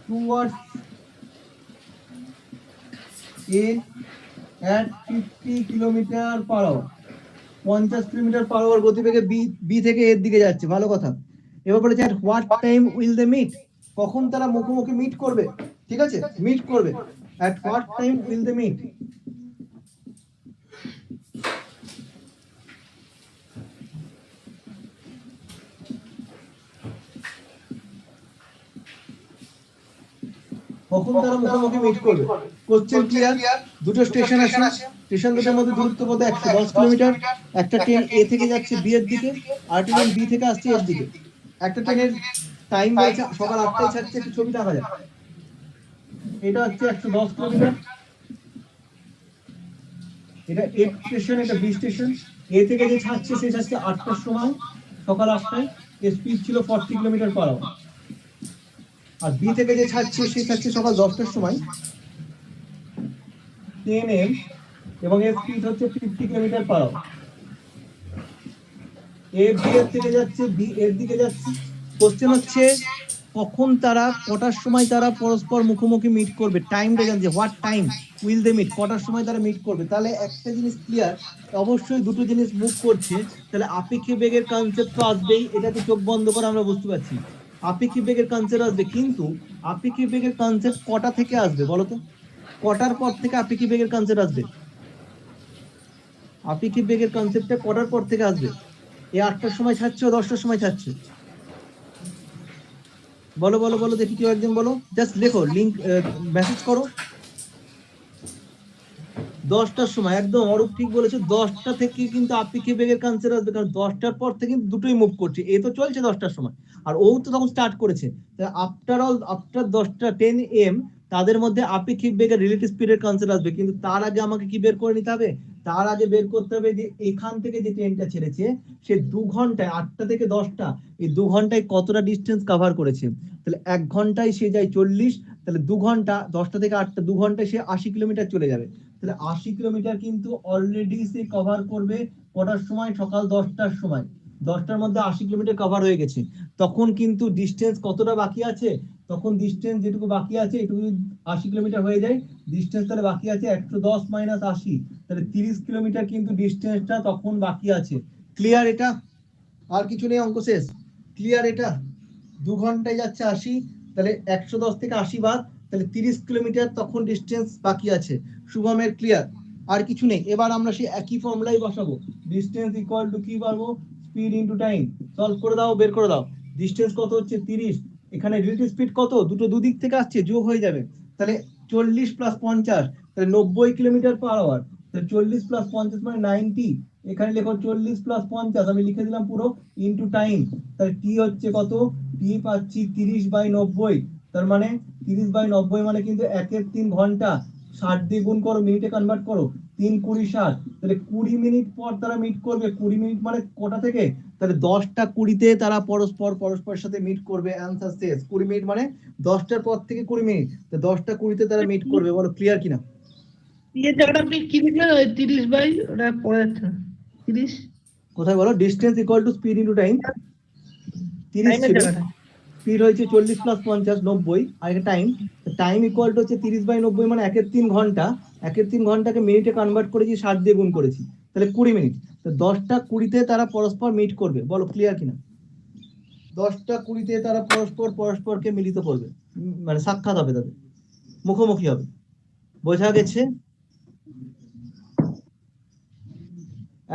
towards A at 50 km per hour. 50 km per hour গতিবেগে B থেকে এর দিকে যাচ্ছে, ভালো কথা। এবার বলেছে at what time will they meet? কখন তারা মুখোমুখি মিট করবে, ঠিক আছে, মিট করবে। at what time will they meet? কখন তারা মুখোমুখি মিট করবে। Question clear? দুটো স্টেশন আছে, স্টেশন দুটোর মধ্যে দূরত্ব কত? 110 কিলোমিটার। একটা ট্রেন এ থেকে যাচ্ছে বি এর দিকে, আর একটা ট্রেন বি থেকে আসছে এর দিকে। একটা ট্রেনের টাইম বলছে সকাল 8টায় ছাড়ছে, একটু ছবি দেখা যায়। এটা হচ্ছে 110 কিলোমিটার। এটা এ স্টেশন, এটা বি স্টেশন। এ থেকে যে ছাড়ছে সে ছাড়ছে 8টার সময়, সকাল 8টায়। এর স্পিড ছিল 40 কিলোমিটার পার আওয়ার। আর বি থেকে যে ছাড়ছে সে ছাড়ছে সকাল 10টার সময় 10 am, এবং এর স্পিড হচ্ছে 50 kilometre per hour. A B এর থেকে যাচ্ছে, বি এর দিকে যাচ্ছে। কোশ্চেন হচ্ছে কখন তারা, কটার সময় তারা পরস্পর মুখোমুখি মিট করবে, টাইমটা জানছে, what time will they meet, কটার সময় তারা মিট করবে। তাহলে একটা জিনিস ক্লিয়ার, অবশ্যই দুটো জিনিস মুভ করছে, তাহলে আপেক্ষিক বেগের কনসেপ্ট তো আসবেই, এটাকে চোখ বন্ধ করে আমরা বুঝতে পারছি আপেক্ষিক বেগের কনসেপ্ট আসবে। কিন্তু আপেক্ষিক বেগের কনসেপ্ট কটা থেকে আসবে বলো তো? কটার পর থেকে আপেক্ষিক বেগের কনসেপ্ট আসবে? আপেক্ষিক বেগের কনসেপ্টটা কটার পর থেকে আসবে? এই 8টার সময় ছাড়ছে ও 10টার সময় ছাড়ছে? বলো বলো বলো দেখি, কেউ একজন বলো, জাস্ট লেখো, লিংক মেসেজ করো। 10টার সময়, একদম অরূপ ঠিক বলেছে, 10টা থেকে কিন্তু আপেক্ষিক বেগের কনসেপ্ট আসবে, কারণ 10টার পর থেকে কিন্তু দুটোই মুভ করছে। এ তো চলছে 10টার সময়, আর ও তো তখন স্টার্ট করেছে। আফটার অল, আফটার 10টা 10 am তাদের মধ্যে আপেক্ষিক বেগের রিলেটিভ স্পিডের কনসেপ্ট আসবে। কিন্তু তার আগে আমাকে কি বের করে নিতে হবে? তার আগে বের করতে হবে যে এখান থেকে যে ট্রেনটা ছেড়েছে সে 2 ঘন্টায়, 8টা থেকে 10টা, এই 2 ঘন্টায় কতটা ডিস্টেন্স কভার করেছে। তাহলে 1 ঘন্টায় সে যায় 40, তাহলে 2 ঘন্টা, 10টা থেকে 8টা, 2 ঘন্টায় সে 80 কিলোমিটার চলে যাবে। তাহলে 80 কিলোমিটার কিন্তু অলরেডি সে কভার করবে কটার সময়? সকাল 10টার সময়। 10টার মধ্যে 80 কিলোমিটার কভার হয়ে গেছে। তখন কিন্তু ডিস্টেন্স কতটা বাকি আছে? তখন ডিস্টেন্স যেটুকু বাকি আছে, এটুকু 80 কিলোমিটার হয়ে যায়, ডিস্টেন্স তাহলে বাকি আছে 110 মাইনাস 80, তাহলে 30 কিলোমিটার কিন্তু ডিস্টেন্সটা তখন বাকি আছে। ক্লিয়ার এটা? আর কিছু নেই, অঙ্ক শেষ। ক্লিয়ার এটা? 2 ঘন্টায় যাচ্ছে 80, তাহলে 110 থেকে 80 বাদ, তাহলে 30 কিলোমিটার তখন ডিস্টেন্স বাকি আছে। শুভমের ক্লিয়ার? আর কিছু নেই। এবার আমরা সেই একই ফর্মুলাই বসাবো, ডিস্টেন্স ইকুয়াল টু কি পাবো? Speed into time. সলভ করে দাও, বের করে দাও। ডিস্টেন্স কত হচ্ছে? 30, এখানে রিলেটিভ স্পিড কত? দুটো দুদিক থেকে আসছে, যোগ হয়ে যাবে, তাহলে 40 প্লাস 50 তাহলে 90 কিলোমিটার পার আওয়ার। তাহলে 40 প্লাস 50 মানে 90, এখানে লেখো 40 প্লাস 50, আমি লিখে দিলাম পুরো ইনটু টাইম। তাহলে টি হচ্ছে কত, টি পাচ্ছি 30/90, তার মানে 30/90 মানে কিন্তু 1/3 ঘন্টা, 60 দিয়ে গুণ করো, মিনিটে কনভার্ট করো, 3 20 60, তাহলে 20 মিনিট পর তারা মিট করবে। 20 মিনিট মানে কোটা থেকে, তাহলে 10টা 20-তে তারা পরস্পরের সাথে মিট করবে, অ্যান্সার শেষ। 20 মিনিট মানে 10টার পর থেকে 20 মিনিট, তো 10টা 20-তে তারা মিট করবে। বলো ক্লিয়ার কিনা? এর জায়গাটা আপনি কি লিখলেন? 30 বাই, ওটা পড়া যাচ্ছে না। 30 কোথায় বলো? Distance equal to speed into time. 30 টাইমের ছিল, জায়গাটা। স্পিড হয়েছে 40 প্লাস 50 90, আর টাইম, টাইম ইকুয়াল টু হচ্ছে 30/90 মানে 1/3 ঘন্টা। 1/3 ঘন্টাকে মিনিটে কনভার্ট করেছি, 60 দিয়ে গুণ করেছি, তাহলে 20 মিনিট। তো 10টা 20-তে তারা পরস্পর মিট করবে। বলো ক্লিয়ার কিনা? 10টা 20-তে তারা পরস্পরকে মিলিত করবে, মানে সাক্ষাৎ হবে, তাদের মুখোমুখি হবে। বোঝা গেছে?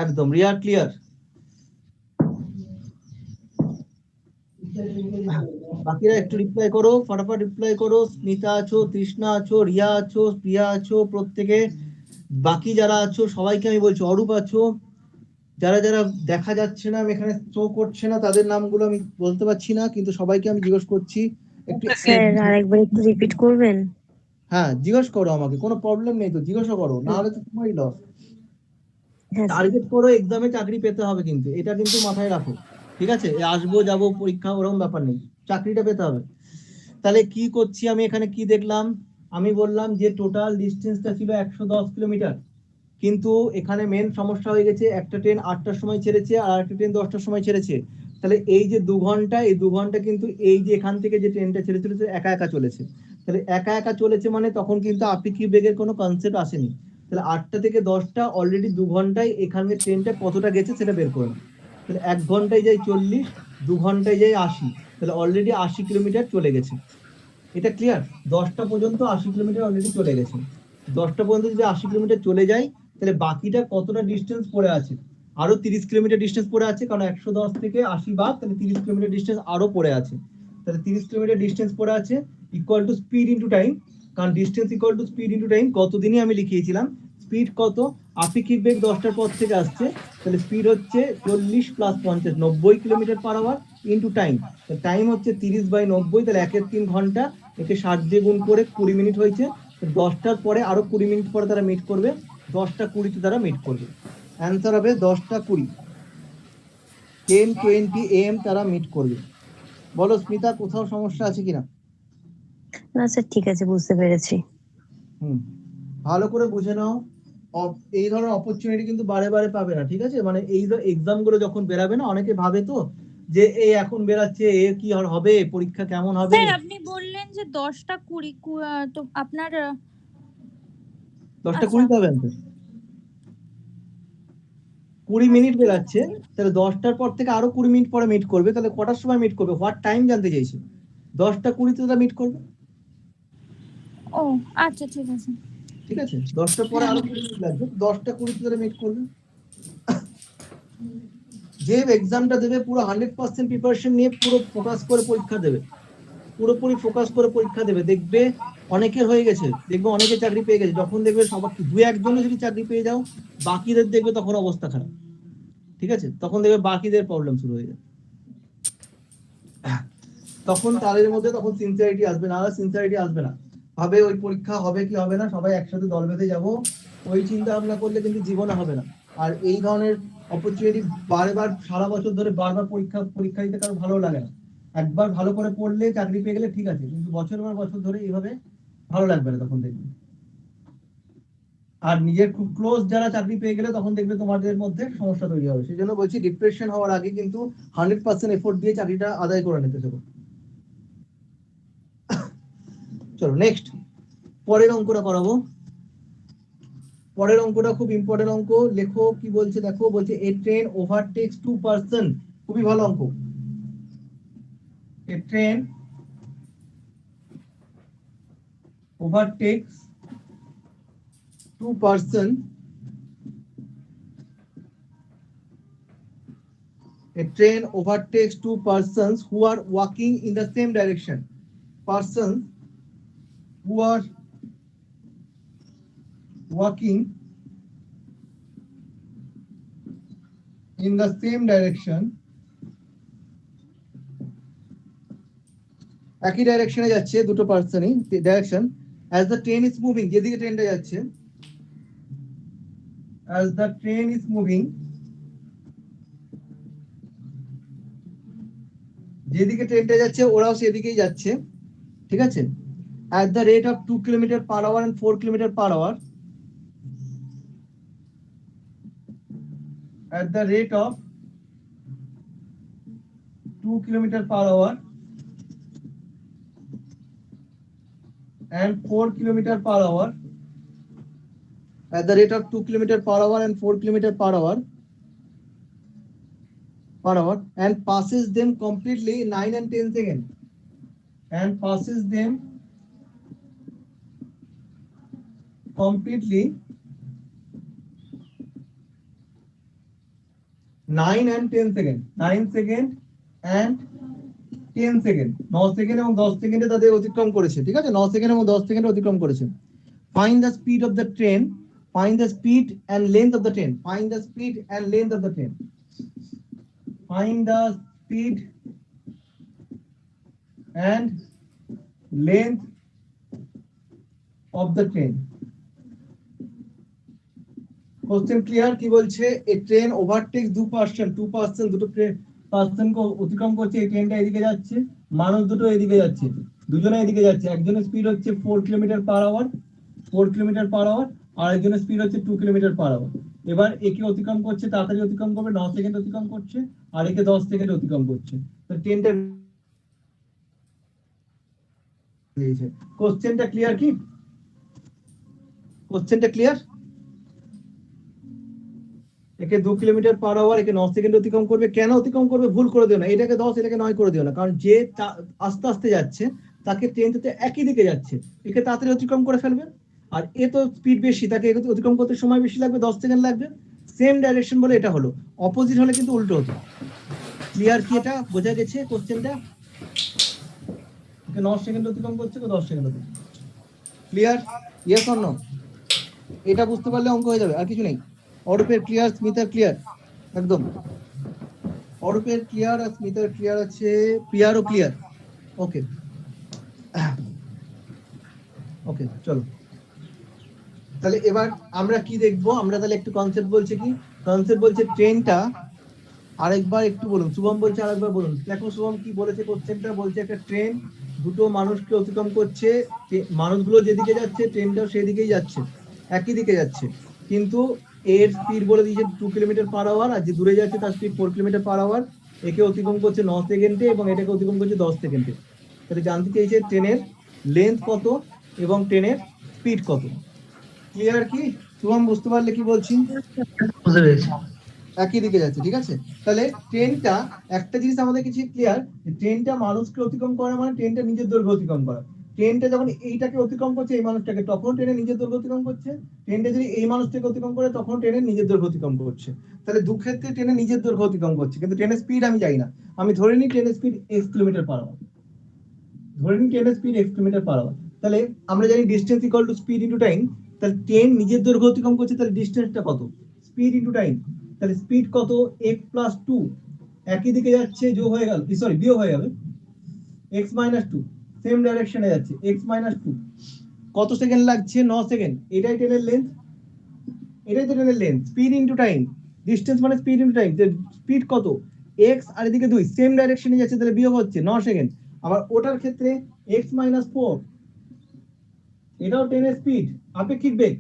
একদম রিয়া, ক্লিয়ার? বাকিরা একটু রিপ্লাই করো, ফটাফট রিপ্লাই করো। স্মিতা আছো, তৃষ্ণা আছো, রিয়া আছো, প্রিয়া আছো, প্রত্যেকে। বাকি যারা আছো সবাইকে আমি বলছি, অরূপ আছো, যারা যারা দেখা যাচ্ছে না, আমি এখানে শো করছে না, তাদের নামগুলো আমি বলতে পারছি না, কিন্তু সবাইকে আমি জিজ্ঞেস করছি একটু। স্যার আরেকবার একটু রিপিট করবেন? হ্যাঁ জিজ্ঞেস করো আমাকে, কোনো প্রবলেম নেই, তো জিজ্ঞাসা করো, না হলে তো তোমারই লস। হ্যাঁ স্যার। টার্গেট করো এক্সামে চাকরি পেতে হবে, কিন্তু এটা কিন্তু মাথায় রাখো, ঠিক আছে? আসবো যাবো পরীক্ষা ওরকম ব্যাপার নেই, চাকরিটা পেতে হবে। তাহলে কি করছি আমি এখানে, কি দেখলাম? আমি বললাম যে টোটাল ডিস্টেন্সটা ছিল 110 কিলোমিটার, কিন্তু এখানে মেন সমস্যা হয়ে গেছে, একটা ট্রেন 8টার সময় ছেড়েছে আর একটা ট্রেন 10টার সময় ছেড়েছে। তাহলে এই যে 2 ঘন্টা, এই 2 ঘন্টা কিন্তু এই যে এখান থেকে যে ট্রেনটা ছেড়েছিল একা একা চলেছে। তাহলে একা একা চলেছে মানে তখন কিন্তু আপেক্ষিক বেগের কোনো কনসেপ্ট আসেনি। তাহলে 8টা থেকে 10টা অলরেডি 2 ঘন্টায় এখানে ট্রেনটা কতটা গেছে সেটা বের করে নাও। তাহলে 1 ঘন্টায় যায় 40, 2 ঘন্টায় যায় 80, তাহলে অলরেডি 80 কিলোমিটার চলে গেছে। এটা ক্লিয়ার? 10টা পর্যন্ত 80 কিলোমিটার অলরেডি চলে গেছে। 10টা পর্যন্ত যদি 80 কিলোমিটার চলে যায়, তাহলে বাকিটা কতটা ডিস্টেন্স পড়ে আছে? আরো 30 কিলোমিটার ডিস্টেন্স পড়ে আছে, কারণ 110 থেকে 80 বাদ, তাহলে 30 কিলোমিটার ডিস্টেন্স আরো পড়ে আছে। তাহলে 30 কিলোমিটার ডিস্টেন্স পড়ে আছে, equal to speed into time, কারণ distance equal to speed into time. কতদিনই আমি লিখিয়েছিলাম, স্পিড কত, আপেক্ষিক বেগ 10টার পর থেকে আসছে, তাহলে স্পিড হচ্ছে 40 plus 50 90 kilometre per hour into time. Time হচ্ছে 30/90, তাহলে 1/3 ঘন্টা, একে 60 দিয়ে গুণ করে 20 মিনিট হয়েছে। 10টার পরে আরো 20 মিনিট পরে তারা মিট করবে, 10টা 20-তে তারা মিট করবে। অ্যান্সার হবে 10টা 20, 10:20 AM তারা মিট করবে। বলো স্মিতা, কোথাও সমস্যা আছে কিনা? না স্যার, ঠিক আছে, বুঝতে পেরেছি। ভালো করে বুঝে নাও, এই ধরনের অপরচুনিটি কিন্তু বারে বারে পাবে না, ঠিক আছে? মানে এই এক্সাম গুলো যখন বেরাবে না, অনেকে ভাবে তো যে এই এখন বেরাচ্ছে, এ কি আর হবে, পরীক্ষা কেমন হবে। স্যার আপনি বললেন যে 10টা 20, তো আপনার 10টা 20 পাবে অ্যান্সার। 20 মিনিট বেরাচ্ছে, তাহলে 10টার পর থেকে আরো 20 মিনিট পরে মিট করবে, তাহলে কটার সময় মিট করবে, হোয়াট টাইম জানতে চাইছে। 10টা 20-তে তারা মিট করবে। ও আচ্ছা, ঠিক আছে। ঠিক আছে, 10টার পরে আরো 20 মিনিট লাগবে, 10টা 20-তে তারা মিট করবে। যে এক্সামটা দেবে পুরো 100% প্রিপারেশন নিয়ে পুরো ফোকাস করে পরীক্ষা দেবে, পুরোপুরি ফোকাস করে পরীক্ষা দেবে, দেখবে অনেকের হয়ে গেছে, দেখবে অনেকে চাকরি পেয়ে গেছে। যখন দেখবে সবার 2-1 যদি চাকরি পেয়ে যাও, বাকিদের দেখবে তখন অবস্থা খারাপ, ঠিক আছে? তখন দেখবে বাকিদের প্রবলেম শুরু হয়ে যায়, তখন তাদের মধ্যে তখন সিনসিয়ারিটি আসবে না, আর সিনসিয়ারিটি আসবে না, ভাবে ওই পরীক্ষা হবে কি হবে না, সবাই একসাথে দল বেঁধে যাবো, ওই চিন্তা ভাবনা করলে কিন্তু জীবনে হবে না। আর এই ধরনের অপরচুনিটি বারবার সারা বছর ধরে বারবার পরীক্ষা দিতে কারো ভালো লাগে না। একবার ভালো করে পড়লে চাকরি পেয়ে গেলে ঠিক আছে, কিন্তু বছর পর বছর ধরে এইভাবে ভালো লাগবে না, তখন দেখবে। আর নিজের খুব ক্লোজ যারা চাকরি পেয়ে গেলে তখন দেখবে তোমাদের মধ্যে সমস্যা তৈরি হবে। সেই জন্য বলছি, ডিপ্রেশন হওয়ার আগে কিন্তু 100% এফোর্ট দিয়ে চাকরিটা আদায় করে নিতে হবে। চলো নেক্সট, পরের অঙ্কটা করাবো। পরের অঙ্কটা খুব ইম্পর্টেন্ট অঙ্ক, লেখো কি বলছে দেখো, বলছে এ ট্রেন ওভারটেক্স 2 পারসন, খুবই ভালো অঙ্ক। A train overtakes 2 person, a train overtakes 2 persons who are walking in the same direction. Persons who are walking in the same direction, একই ডাইরেকশনে যাচ্ছে দুটো পার্সনই direction, as the train is moving, যেদিকে ট্রেনটা যাচ্ছে, as the train is moving, যেদিকে ট্রেনটা যাচ্ছে ওরাও সেদিকেই যাচ্ছে, ঠিক আছে, at the rate of 2 km/h and 4 km/h, at the rate of 2 km/h and 4 km/h, at the rate of 2 km/h and 4 km/h, and passes them completely 9 and 10 seconds, and passes them completely 9 and 10 seconds, 9 seconds and 10 second, 9 second এবং 10 সেকেন্ডে তাদের অতিক্রম করেছে, ঠিক আছে, 9 সেকেন্ড এবং 10 সেকেন্ডে অতিক্রম করেছে। Find the speed of the train, find the speed and length of the train, find the speed and length of the train, find the speed and length of the train. Question clear? কি বলছে, এ ট্রেন ওভারটেক্স দুটো পার্সন দুটো পার্সনকে অতিক্রম করছে, এই ট্রেনটা এদিকে যাচ্ছে, মানুষ দুটো এদিকে যাচ্ছে, দুজনে এদিকে যাচ্ছে, একজনের স্পিড হচ্ছে 4 km/h, 4 km/h, আর একজনের স্পিড হচ্ছে 2 km/h। এবার একে অতিক্রম করছে, তাড়াতাড়ি অতিক্রম করবে, 9 সেকেন্ড অতিক্রম করছে, আর একে 10 সেকেন্ড অতিক্রম করছে, তো ট্রেনটা কোশ্চেনটা ক্লিয়ার? কি কোশ্চেনটা ক্লিয়ার? একে 2 km/h, একে 9 সেকেন্ড অতিক্রম করবে, কেন অতিক্রম করবে ভুল করে দিও না, এটাকে 10 এটাকে 9 করে দিও না, কারণ যে আস্তে আস্তে যাচ্ছে তাকে ট্রেনটাতে একই দিকে যাচ্ছে, একে তাড়াতাড়ি অতিক্রম করে ফেলবে, আর এ তো স্পিড বেশি, তাকে অতিক্রম করতে সময় বেশি লাগবে, 10 সেকেন্ড লাগবে, সেম ডাইরেকশন বলে এটা হলো, অপোজিট হলে কিন্তু উল্টো হতো। ক্লিয়ার? কি এটা বোঝা গেছে কোশ্চেনটা? ওকে 9 সেকেন্ড অতিক্রম করছে, তো 10 সেকেন্ড অতিক্রম। ক্লিয়ার? Yes or no? এটা বুঝতে পারলে অঙ্ক হয়ে যাবে, আর কিছু নেই। অরূপের ক্লিয়ার, স্মিতার ক্লিয়ার, একদম অরূপের ক্লিয়ার, আর স্মিতার ক্লিয়ার আছে, প্রিয়ারও ক্লিয়ার। ওকে ওকে, চলো তাহলে এবার আমরা কি দেখবো, আমরা তাহলে একটু কনসেপ্ট বলছে, কি কনসেপ্ট বলছে, ট্রেনটা আরেকবার একটু বলুন, শুভম বলছে আরেকবার বলুন। দেখো শুভম কি বলেছে, কোশ্চেনটা বলছে একটা ট্রেন দুটো মানুষকে অতিক্রম করছে, মানুষগুলো যেদিকে যাচ্ছে ট্রেনটাও সেদিকেই যাচ্ছে, একই দিকে যাচ্ছে, কিন্তু এর স্পিড বলে দিয়েছে 2 km/h, আর যে দূরে যাচ্ছে তার স্পিড 4 km/h, একে অতিক্রম করছে 9 সেকেন্ডে এবং এটাকে অতিক্রম করছে 10 সেকেন্ডে। তাহলে জানতে চাইছে ট্রেনের লেন্থ কত এবং ট্রেনের স্পিড কত। ক্লিয়ার? কি শুভম বুঝতে পারলে কি বলছি? বুঝতে পেরেছি। একই দিকে যাচ্ছে, ঠিক আছে। তাহলে ট্রেনটা, একটা জিনিস আমাদের কিছু ক্লিয়ার, ট্রেনটা মানুষকে অতিক্রম করা মানে ট্রেনটা নিজের দৈর্ঘ্য অতিক্রম করা। ট্রেনটা যখন এইটাকে অতিক্রম করছে, এই মানুষটাকে, তখন ট্রেনের নিজের দৈর্ঘ্য অতিক্রম করছে। ট্রেনটা যদি এই মানুষটাকে অতিক্রম করে, তখন ট্রেনের নিজের দৈর্ঘ্য অতিক্রম করছে। তাহলে দু ক্ষেত্রে ট্রেনের নিজের দৈর্ঘ্য অতিক্রম করছে, কিন্তু ট্রেনের স্পিড আমি জানি না। আমি ধরে নিই ট্রেনের স্পিড x km/h, ধরে নিই ট্রেনের স্পিড x km/h। তাহলে আমরা জানি distance equal to speed into time. তাহলে ট্রেন নিজের দৈর্ঘ্য অতিক্রম করছে, তাহলে ডিস্টেন্সটা কত? Speed into time. তাহলে স্পিড কত? x + 2, একই দিকে যাচ্ছে, যোগ হয়ে গেল, সরি বিয়োগ হয়ে যাবে, x - 2, সেম ডাইরেকশনে যাচ্ছে, x - 2, কত সেকেন্ড লাগছে? 9 সেকেন্ড। এটাই ট্রেনের লেন্থ, এটাই তো ট্রেনের length. Speed into time, distance মানে স্পিড ইনটু টাইম। স্পিড কত? x আর এদিকে 2, সেম ডাইরেকশনে যাচ্ছে, তাহলে বিয়োগ হচ্ছে 9 সেকেন্ড। আবার ওটার ক্ষেত্রে x - 4, এটাও ট্রেনের স্পিড, আপেক্ষিক বেগ,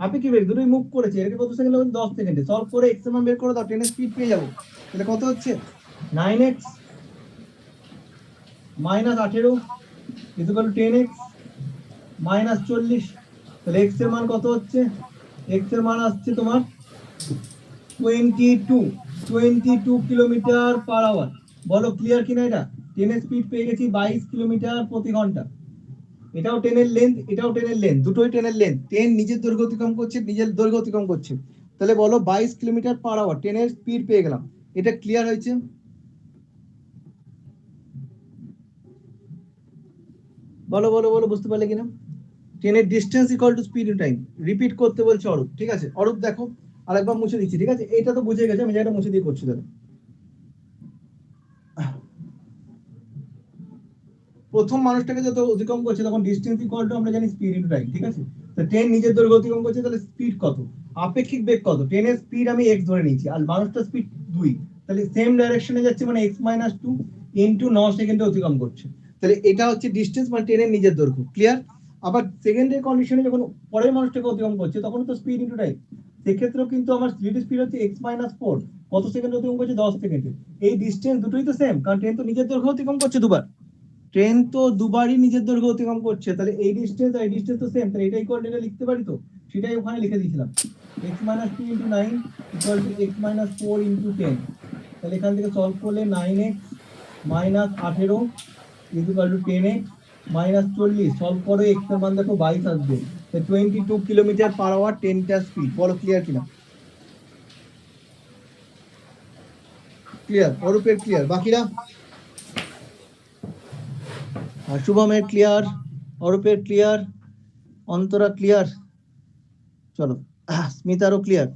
আপেক্ষিক বেগ দুটোই মুভ করেছে, এটাকে কত সেকেন্ড লাগবে? 10 সেকেন্ডে। সলভ করে x এর মান বের করে দাও, ট্রেনের স্পিড পেয়ে যাবো। তাহলে কত হচ্ছে? 9x - 18 = 10x - 40। তাহলে x এর মান কত হচ্ছে? x এর মান আসছে তোমার 22 km/h। বলো ক্লিয়ার কিনা? এটা ট্রেনের স্পিড পেয়ে গেছি 22 km/ঘন্টা। এটাও ট্রেনের লেন্থ, এটাও ট্রেনের লেন্থ, দুটোই ট্রেনের লেন্থ। ট্রেন নিজের দৈর্ঘ্য অতিক্রম করছে, নিজের দৈর্ঘ্য অতিক্রম করছে। তাহলে বলো 22 km/h ট্রেনের স্পিড পেয়ে গেলাম। এটা ক্লিয়ার হয়েছে? বলো বলো বলো, বুঝতে পারলে কিনা? ট্রেনের distance equal to speed in time. Repeat করতে বলছে অরূপ, ঠিক আছে? অরূপ দেখো আরেকবার মুছে দিচ্ছি, ঠিক আছে? এটা তো বুঝে গেছে, আমি জায়গাটা মুছে দিয়ে করছি। দাদা প্রথম মানুষটাকে যত অতিক্রম করছে তখন ডিস্টেন্স ইকুয়াল টু আমরা জানি স্পিড ইনটু টাইম, ঠিক আছে? তো ট্রেন নিজের দৈর্ঘ্য অতিক্রম করছে, তাহলে স্পিড কত? আপেক্ষিক বেগ কত? ট্রেনের স্পিড আমি x ধরে নিয়েছি আর মানুষটার স্পিড 2, তাহলে সেম ডাইরেকশনে যাচ্ছে মানে x - 2 ইনটু 9 সেকেন্ডে অতিক্রম করছে। তাহলে এটা হচ্ছে ডিস্টেন্স মানে ট্রেনের নিজের দৈর্ঘ্য। ক্লিয়ার? আবার সেকেন্ডের কন্ডিশনে যখন পরের মানুষটাকে অতিক্রম করছে তখন তো স্পিড ইনটু টাইম, সেক্ষেত্রেও কিন্তু আমার স্পিড হচ্ছে x - 4, কত সেকেন্ডে অতিক্রম করছে? 10 সেকেন্ডে। এই ডিস্টেন্স দুটোই তো সেম, কারণ ট্রেন তো নিজের দৈর্ঘ্য অতিক্রম করছে দুবার, ট্রেন তো দুবারই নিজের দৈর্ঘ্য অতিক্রম করছে, তাহলে এই ডিস্টেন্স আর এই ডিস্টেন্স তো সেম, তাহলে এটাই কোঅর্ডিনেটে লিখতে পারি। তো সেটাই ওখানে লিখে দিয়েছিলাম, x - 2 * 9 = x - 4 * 10। তাহলে এখান থেকে সলভ করলে 9x - 18 = 10x - 40, সলভ করো, x এর মান দেখো 22 আসবে। 22 কিলোমিটার/আওয়ার ট্রেনটার স্পিড। বলো ক্লিয়ার কিনা? ক্লিয়ার? অরূপের ক্লিয়ার, বাকিরা? শুভমের ক্লিয়ার, অরূপের ক্লিয়ার, অন্তরা ক্লিয়ার, চলো স্মিতারও ক্লিয়ার।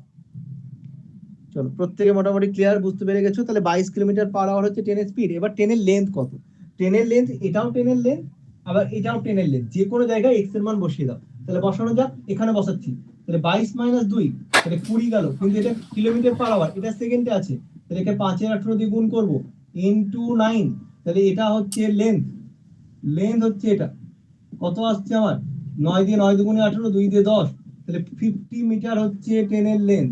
চলো প্রত্যেকে মোটামুটি ক্লিয়ার, বুঝতে পেরে গেছো। তাহলে 22 কিলোমিটার/আওয়ার হচ্ছে ট্রেনের স্পিড। এবার ট্রেনের লেন্থ কত? ট্রেনের লেন্থ, এটাও ট্রেনের লেন্থ আবার এটাও ট্রেনের লেন্থ, যে কোনো জায়গায় x এর মান বসিয়ে দাও। তাহলে বসানো যাক, এখানে বসাচ্ছি। তাহলে 22 - 2 তাহলে 20 গেল, কিন্তু এটা কিলোমিটার/আওয়ার, এটা সেকেন্ডে আছে, তাহলে একে 5 এর 18 দিয়ে গুণ করবো ইনটু 9, তাহলে এটা হচ্ছে লেন্থ। লেন্থ হচ্ছে এটা, কত আসছে আমার? 9 দিয়ে 9 দুগুণে 18, 2 দিয়ে 10, তাহলে 50 মিটার হচ্ছে ট্রেনের লেন্থ।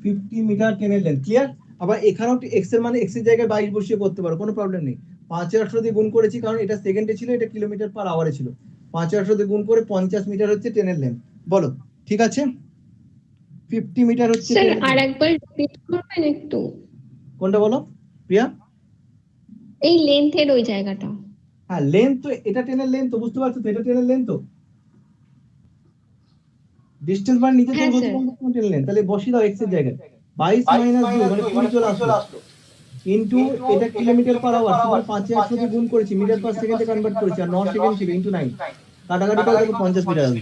50 মিটার ট্রেনের লেন্থ। ক্লিয়ার? আবার এখানেও x এর মানে x এর জায়গায় 22 বসিয়ে করতে পারো, কোনো প্রবলেম নেই। 5 এর 18 দিয়ে গুণ করেছি কারণ এটা সেকেন্ডে ছিল, এটা কিলোমিটার/আওয়ারে ছিল। 5 এর 18 দিয়ে গুণ করে 50 মিটার হচ্ছে ট্রেনের লেন্থ। বলো ঠিক আছে? 50 মিটার হচ্ছে স্যার ট্রেনের আর লেন্থ। একবার রিপিট করবেন একটু, কোনটা বলো প্রিয়া? এই লেন্থের ওই জায়গাটা। হ্যাঁ লেন্থ তো, এটা ট্রেনের লেন্থ তো, বুঝতে পারছো তো? এটা ট্রেনের লেন্থ তো, ডিস্টেন্স মানে নিচে হ্যাঁ দৈর্ঘ্য স্যার। অতিক্রম করতে টেনে। তাহলে বসিয়ে দাও x এর জায়গায় 22 - 2 মানে 20 চলে আসলো, ইনটু এটা কিলোমিটার/আওয়ার, তাহলে 5 এর 18 দিয়ে গুণ করেছি, মিটার/সেকেন্ডে কনভার্ট করেছি, আর 9 সেকেন্ড ছিল, ইনটু 9 কাটাকাটি করে দেখো 50 মিটার আসবে।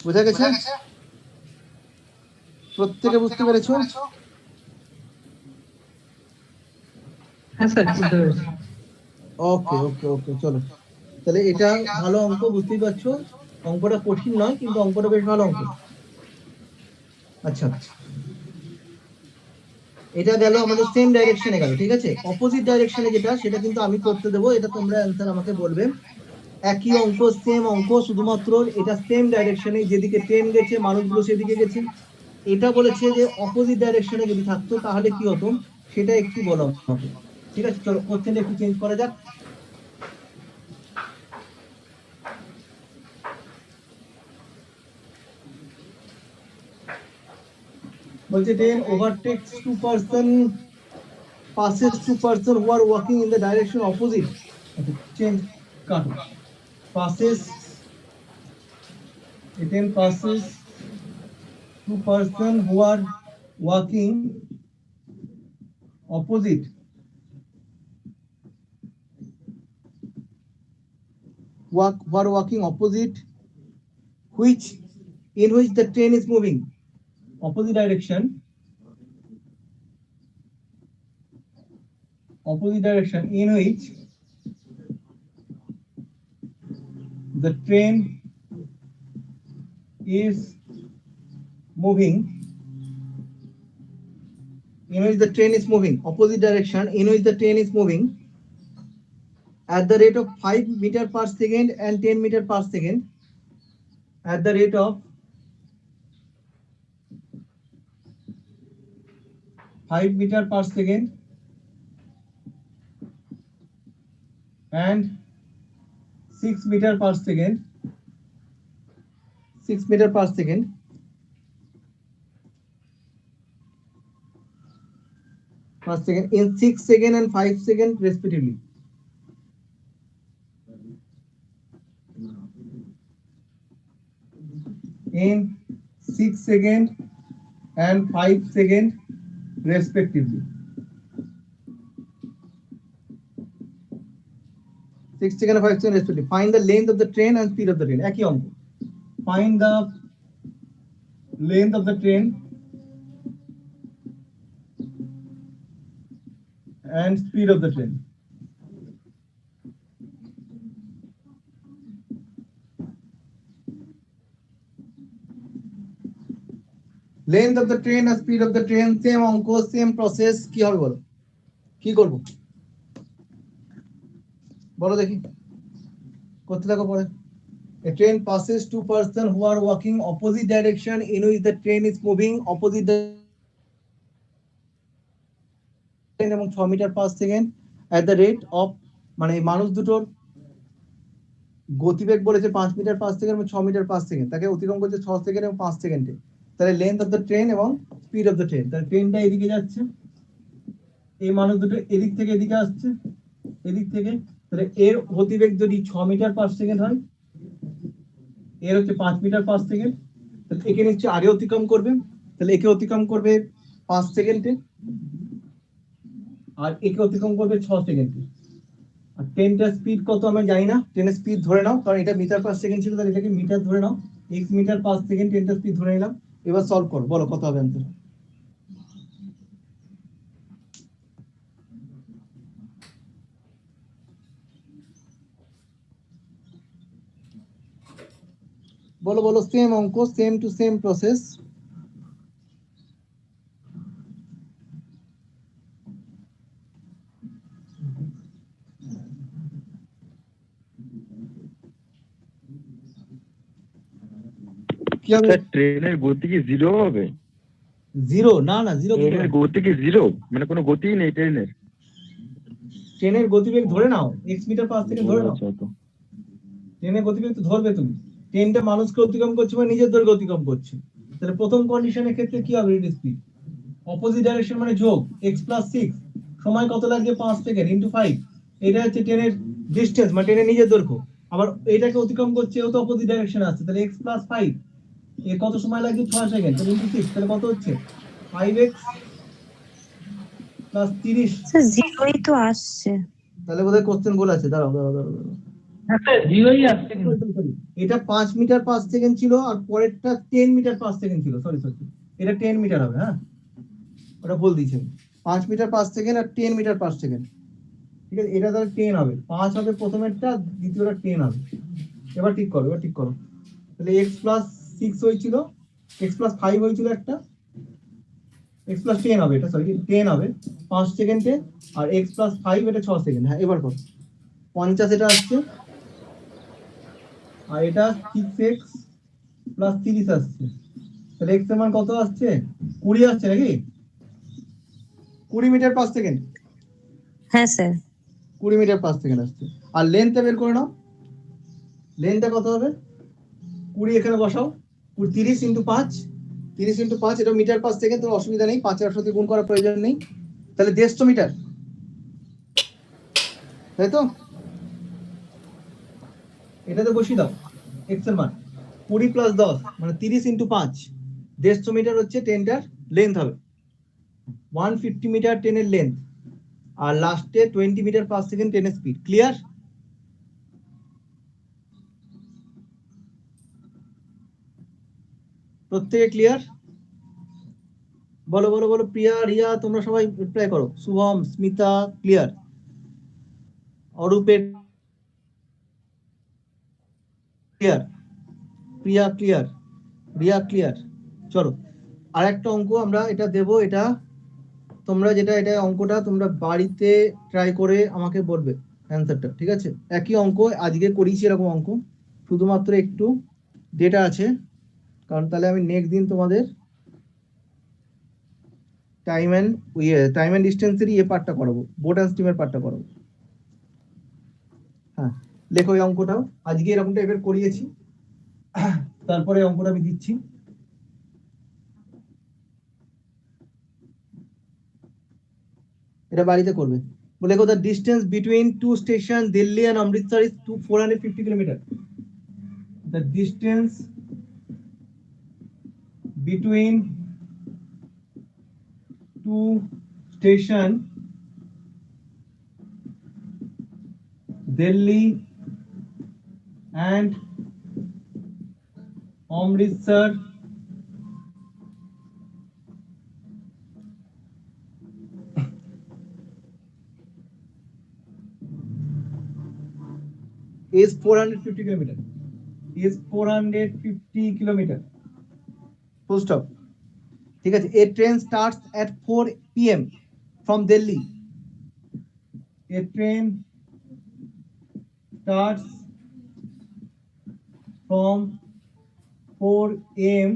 বুঝা গেছে? প্রত্যেকে বুঝতে পেরেছো? হ্যাঁ স্যার, বুঝতে পেরেছি। ওকে ওকে ওকে, চলো তাহলে এটা ভালো অঙ্ক, বুঝতেই পারছো অঙ্কটা কঠিন নয়, কিন্তু অঙ্কটা বেশ ভালো অঙ্ক। আচ্ছা এটা গেল আমাদের সেম ডাইরেকশনে গেল, ঠিক আছে? অপোজিট ডাইরেকশনে যেটা, সেটা কিন্তু আমি করতে দেবো, এটা তোমরা অ্যান্সার আমাকে বলবে। একই অঙ্ক, সেম অঙ্ক, শুধুমাত্র এটা সেম ডাইরেকশনে, যেদিকে ট্রেন গেছে মানুষগুলো সেদিকে গেছে। এটা বলেছে যে অপোজিট ডাইরেকশনে যদি থাকতো তাহলে কি হতো, সেটা একটু বলো আমাকে। ঠিক আছে, চলো কোশ্চেনটা একটু চেঞ্জ করা যাক। বলছে train overtakes two person, passes two person who are walking in the direction opposite. Change কাটো, passes, a train passes two person who are walking opposite, who are walking opposite, in which the train is moving, opposite direction, in which the train is moving, opposite direction in which the train is moving at the rate of 5 meter per second and 10 meter per second, at the rate of 5 meter per second and 6 meter per second, 6 meter per second, in 6 second and 5 second respectively. In 6 second and 5 second respectively. 6 6 second 5 second respective. Find the length of the train and speed of the train, একই অঙ্ক। Find the length of the train and speed of the train. Length of the train and speed of the train, same অঙ্ক, same process। কি হবে বলো, কি করব বলো দেখি, করতে থাকো পরে। A train passes two persons who are walking opposite direction in which the train is moving opposite the এবং 6 metre per second at the rate of, মানে মানুষ দুটোর গতিবেগ বলেছে 5 মিটার পার সেকেন্ড এবং 6 মিটার পার সেকেন্ড, তাকে অতিক্রম করছে 6 সেকেন্ড এবং 5 সেকেন্ডে। তাহলে লেন্থ অফ দ্য ট্রেন এবং স্পিড অফ দ্য ট্রেন, তাহলে ট্রেনটা এদিকে যাচ্ছে, এই মানুষ দুটো এদিক থেকে এদিকে আসছে, এদিক থেকে, তাহলে এর গতিবেগ যদি 6 মিটার পার সেকেন্ড হয়, এর হচ্ছে 5 মিটার পার সেকেন্ড, তাহলে একে নিশ্চয়ই আগে অতিক্রম করবে, তাহলে একে অতিক্রম করবে 5 সেকেন্ডে আর একে অতিক্রম করবে 6 সেকেন্ডে। আর ট্রেনটার স্পিড কত আমরা জানি না, ট্রেনের স্পিড ধরে নাও, কারণ এটা মিটার পার সেকেন্ড ছিল, তাহলে এটাকে মিটার ধরে নাও, x মিটার পার সেকেন্ড ট্রেনটার স্পিড ধরে নিলাম। এবার সলভ করো, বলো কত হবে অ্যান্সার। বলো বলো, সেম অঙ্ক, সেম টু সেম প্রসেস। কি হবে, স্যার ট্রেনের গতি কি জিরো হবে? জিরো? না না, জিরো। ট্রেনের গতি কি জিরো, মানে কোনো গতিই নেই ট্রেনের? ট্রেনের গতিবেগ ধরে নাও, x মিটার পার সেকেন্ড ধরে নাও, আচ্ছা, তো ট্রেনের গতিবেগ তো ধরবে তুমি। ট্রেনটা মানুষকে অতিক্রম করছে মানে নিজের দৈর্ঘ্য অতিক্রম করছে, তাহলে প্রথম কন্ডিশনের ক্ষেত্রে কি হবে, রেট স্পিড অপোজিট ডাইরেকশন মানে যোগ x + 6, সময় কত লাগবে 5 সেকেন্ড ইনটু 5, এটা হচ্ছে ট্রেনের ডিসটেন্স মানে ট্রেনের নিজের দৈর্ঘ্য। আবার এটাকে অতিক্রম করছে, ও তো অপোজিট ডাইরেকশনে আসছে, তাহলে x + 5, এ কত সময় লাগবে 6 সেকেন্ড, তাহলে ইনটু 6, তাহলে কত হচ্ছে 5x + 30। স্যার জিরোই তো আসছে। তাহলে বোধহয় কোশ্চেন ভুল আছে, দাঁড়াও দাঁড়াও দাঁড়াও দাঁড়াও। হ্যাঁ স্যার জিরোই আসছে কিন্তু। এটা 5 মিটার পার সেকেন্ড ছিল আর পরেরটা 10 মিটার পার সেকেন্ড ছিল, সরি সরি, এটা 10 মিটার হবে, হ্যাঁ ওটা বল দিয়েছি আমি। 5 মিটার পার সেকেন্ড আর 10 মিটার পার সেকেন্ড, ঠিক আছে, এটা তাহলে 10 হবে, 5 হবে প্রথমেরটা, দ্বিতীয়টা 10 হবে। এবার ঠিক করো, এবার ঠিক করো, তাহলে x + 6 হয়েছিল, x + 5 হয়েছিল একটা, x + 10 হবে, এটা সরি 10 হবে 5 সেকেন্ডে, আর x + 5 এটা 6 সেকেন্ড। হ্যাঁ এবার করো, 50 এটা আসছে, আর এটা 6x + 30 আসছে, তাহলে x এর মান কত আসছে, 20 আসছে নাকি, 20 মিটার পার সেকেন্ড। হ্যাঁ স্যার। 20 মিটার পার সেকেন্ড আসছে। আর লেন্থটা বের করে নাও, লেন্থটা কত হবে, 20 এখানে বসাও, 30 × 5, 30 × 5, এটা মিটার পার সেকেন্ড, তো অসুবিধা নেই, 5 এর সাথে গুণ করার প্রয়োজন নেই, তাহলে 150 মিটার, তাই তো, এটাতে বসিয়ে দাও x এর মান 20 + 10 মানে 30 × 5, 150 মিটার হচ্ছে ট্রেনটার লেন্থ হবে, 150 মিটার ট্রেনের লেন্থ, আর লাস্টে 20 মিটার পার সেকেন্ড ট্রেনের স্পিড। ক্লিয়ার? প্রত্যেকে ক্লিয়ার? বলো বলো বলো, প্রিয়া, রিয়া, তোমরা সবাই রিপ্লাই করো, শুভম, স্মিতা ক্লিয়ার, অরূপের ক্লিয়ার, প্রিয়া ক্লিয়ার, রিয়া ক্লিয়ার। চলো আরেকটা অঙ্ক আমরা এটা দেব, এটা তোমরা যেটা, এটা অঙ্কটা তোমরা বাড়িতে ট্রাই করে আমাকে বলবে অ্যান্সারটা, ঠিক আছে? একই অঙ্ক আজকে করিয়েছি এরকম অঙ্ক, শুধুমাত্র একটু ডেটা আছে, কারণ তাহলে আমি নেক্সট দিন তোমাদের টাইম অ্যান্ড ডিস্টেন্সের পার্টটা করাবো, বোট অ্যান্ড স্টিমের পার্টটা করাবো। হ্যাঁ লেখো এই অঙ্কটাও, আজকে এরকম টাইপের করিয়েছি, তারপরে অঙ্কটা আমি দিচ্ছি। এটা বাড়িতে করবে। বলে লেখো, the distance between two station Delhi and Amritsar is 450 kilometre. The distance between two station Delhi and Amritsar is 450 kilometer. Is 450 kilometer. Full stop. ঠিক আছে, a train starts at 4 p.m. from Delhi. A train starts from 4 a.m.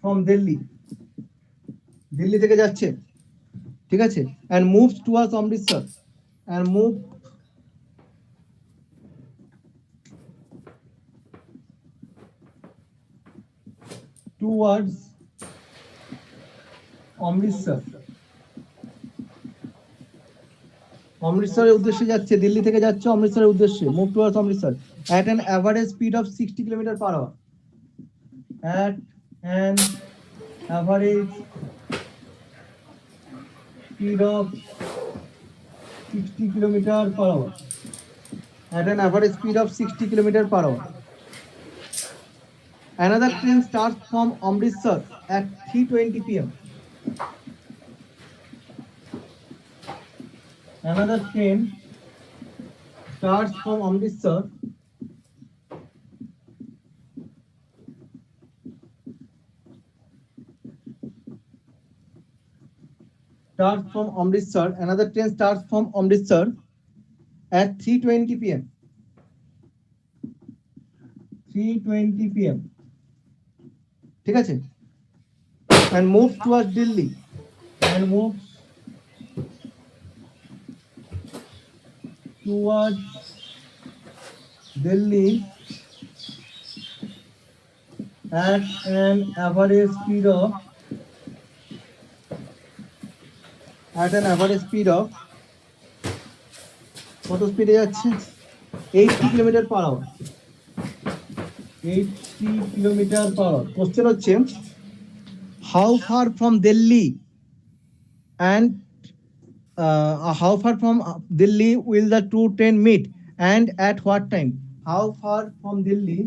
from Delhi. Delhi থেকে যাচ্ছে, ঠিক আছে, and moves towards Amritsar and move towards Amritsar. অমৃতসরের উদ্দেশ্যে যাচ্ছে, দিল্লি থেকে যাচ্ছে অমৃতসরের উদ্দেশ্যে, move towards Amritsar at an average speed of 60 km per hour. At an average speed of 60 km per hour. At an average speed of 60 km per hour. Another train starts from Amritsar at 3:20 p.m. Another train starts from Amritsar Another train starts from Amritsar at 3:20 p.m. 3:20 p.m. ঠিক আছে, and moves towards Delhi and moves towards Delhi at an average speed of কত স্পিডে যাচ্ছে, 80 km per hour. 80 km per hour. Question হচ্ছে, how far from Delhi and how far from Delhi will the two train meet and at what time? How far from Delhi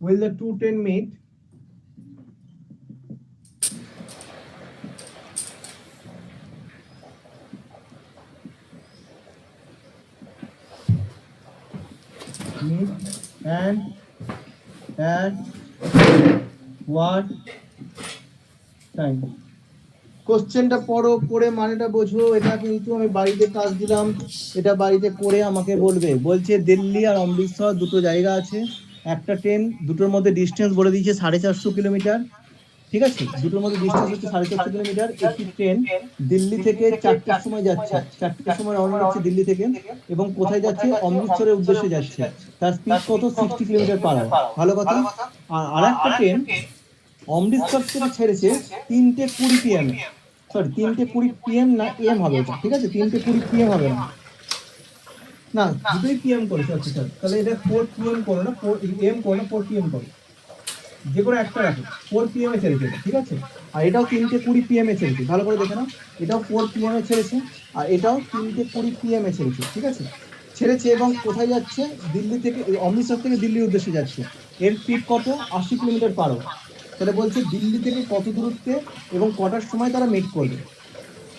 will the two train meet and at what time? কোশ্চেনটা পড়ো, পড়ে মানেটা বোঝো। এটা কিন্তু আমি বাড়িতে কাজ দিলাম, এটা বাড়িতে করে আমাকে বলবে। বলছে দিল্লি আর অমৃতসর দুটো জায়গা আছে, একটা ট্রেন, দুটোর মধ্যে ডিস্টেন্স বলে দিয়েছে 450 কিলোমিটার, ঠিক আছে, দুটোর মধ্যে ডিস্টেন্স হচ্ছে 450 কিলোমিটার। একটি ট্রেন দিল্লি থেকে 4টার সময় যাচ্ছে, 4টার সময় রওনা হচ্ছে দিল্লি থেকে, এবং কোথায় যাচ্ছে, অমৃতসরের উদ্দেশ্যে যাচ্ছে। তার স্পিড কত, 60 কিলোমিটার পার আওয়ার। ভালো কথা। আর একটা ট্রেন অমৃতসর থেকে ছেড়েছে 3:20 PM, সরি 3:20 PM না, এম হবে ওটা, ঠিক আছে, 3:20 PM হবে না, না দুটোই PM করেছে। আচ্ছা স্যার, তাহলে এটা 4 PM করো না, 4 AM করো না, 4 PM করো, যে কোনো একটা রাখো। 4 PM এ ছেড়েছে, ঠিক আছে। আর এটাও 3:20 PM এ ছেড়েছে, ভালো করে দেখে নাও, এটাও 4 PM এ ছেড়েছে, আর এটাও 3:20 PM এ ছেড়েছে, ঠিক আছে, ছেড়েছে। এবং কোথায় যাচ্ছে, দিল্লি থেকে, অমৃতসর থেকে দিল্লির উদ্দেশ্যে যাচ্ছে। এর স্পিড কত, 80 কিলোমিটার পার আওয়ার। তাহলে বলছে দিল্লি থেকে কত দূরত্বে এবং কটার সময় তারা মিট করবে।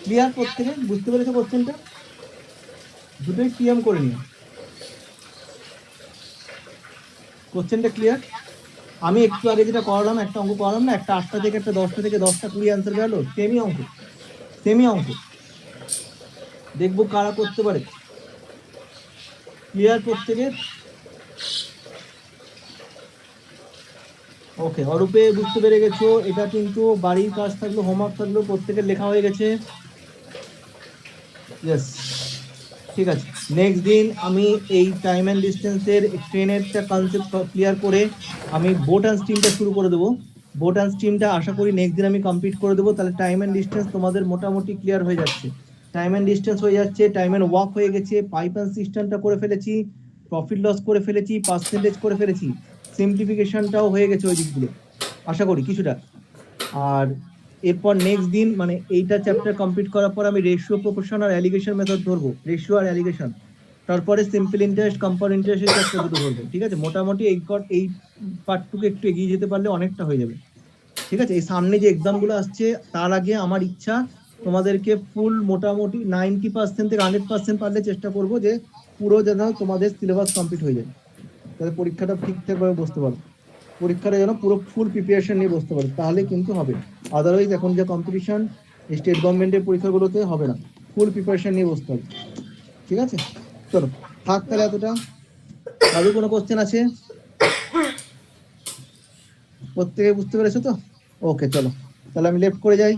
ক্লিয়ার? প্রত্যেকে বুঝতে পেরেছে কোশ্চেনটা? দুটোই PM করে নিও। কোশ্চেনটা ক্লিয়ার? আমি একটু আগে যেটা করালাম, একটা অঙ্ক করালাম না, একটা 8টা থেকে একটা 10টা থেকে 10টা 20 অ্যান্সার গেল, সেমই অঙ্ক। দেখবো কারা করতে পারে। ক্লিয়ার প্রত্যেকে? ওকে, অরূপে বুঝতে পেরে গেছো। এটা কিন্তু বাড়ির কাজ থাকলো, হোমওয়ার্ক থাকলো, প্রত্যেকের লেখা হয়ে গেছে। ইয়েস, ঠিক আছে। নেক্সট দিন আমি এই টাইম অ্যান্ড ডিস্টেন্সের ট্রেনেরটা কনসেপ্ট ক্লিয়ার করে আমি বোট অ্যান্ড স্টিমটা শুরু করে দেবো। বোট অ্যান্ড স্টিমটা আশা করি নেক্সট দিন আমি কমপ্লিট করে দেবো। তাহলে টাইম অ্যান্ড ডিস্টেন্স তোমাদের মোটামুটি ক্লিয়ার হয়ে যাচ্ছে। টাইম অ্যান্ড ডিস্টেন্স হয়ে যাচ্ছে, টাইম অ্যান্ড ওয়াক হয়ে গেছে, পাইপ অ্যান্ড সিস্টেমটা করে ফেলেছি, প্রফিট লস করে ফেলেছি, পার্সেন্টেজ করে ফেলেছি, সিম্পলিফিকেশনটাও হয়ে গেছে ওই দিকগুলো। আশা করি কিছুটা। আর এরপর নেক্সট দিন মানে এইটা চ্যাপ্টার কমপ্লিট করার পর আমি রেশিও, প্রপোর্শন আর অ্যালিগেশন মেথড ধরবো, রেশিও আর অ্যালিগেশন। তারপরে সিম্পল ইন্টারেস্ট, কম্পাউন্ড ইন্টারেস্টের চ্যাপ্টার দুটো ধরবো। ঠিক আছে, মোটামুটি এই পার্টটুকু একটু এগিয়ে যেতে পারলে অনেকটা হয়ে যাবে। ঠিক আছে, এই সামনে যে এক্সামগুলো আসছে তার আগে আমার ইচ্ছা তোমাদেরকে ফুল মোটামুটি 90% থেকে 100% পারলে চেষ্টা করবো যে পুরো যেন তোমাদের সিলেবাস কমপ্লিট হয়ে যায়, তাহলে পরীক্ষাটা ঠিকঠাক ভাবে বসতে পারো, পরীক্ষাটা যেন পুরো ফুল প্রিপারেশন নিয়ে বসতে পারো, তাহলে কিন্তু হবে। আদারওয়াইজ এখন যে কম্পিটিশন স্টেট গভর্নমেন্টের পরীক্ষাগুলোতে হবে না, ফুল প্রিপারেশন নিয়ে বসতে হবে। ঠিক আছে, চলো থাক তাহলে এতটা। আরো কোনো কোশ্চেন আছে? প্রত্যেকে বুঝতে পেরেছো তো? ওকে, চলো তাহলে আমি লেফট করে যাই।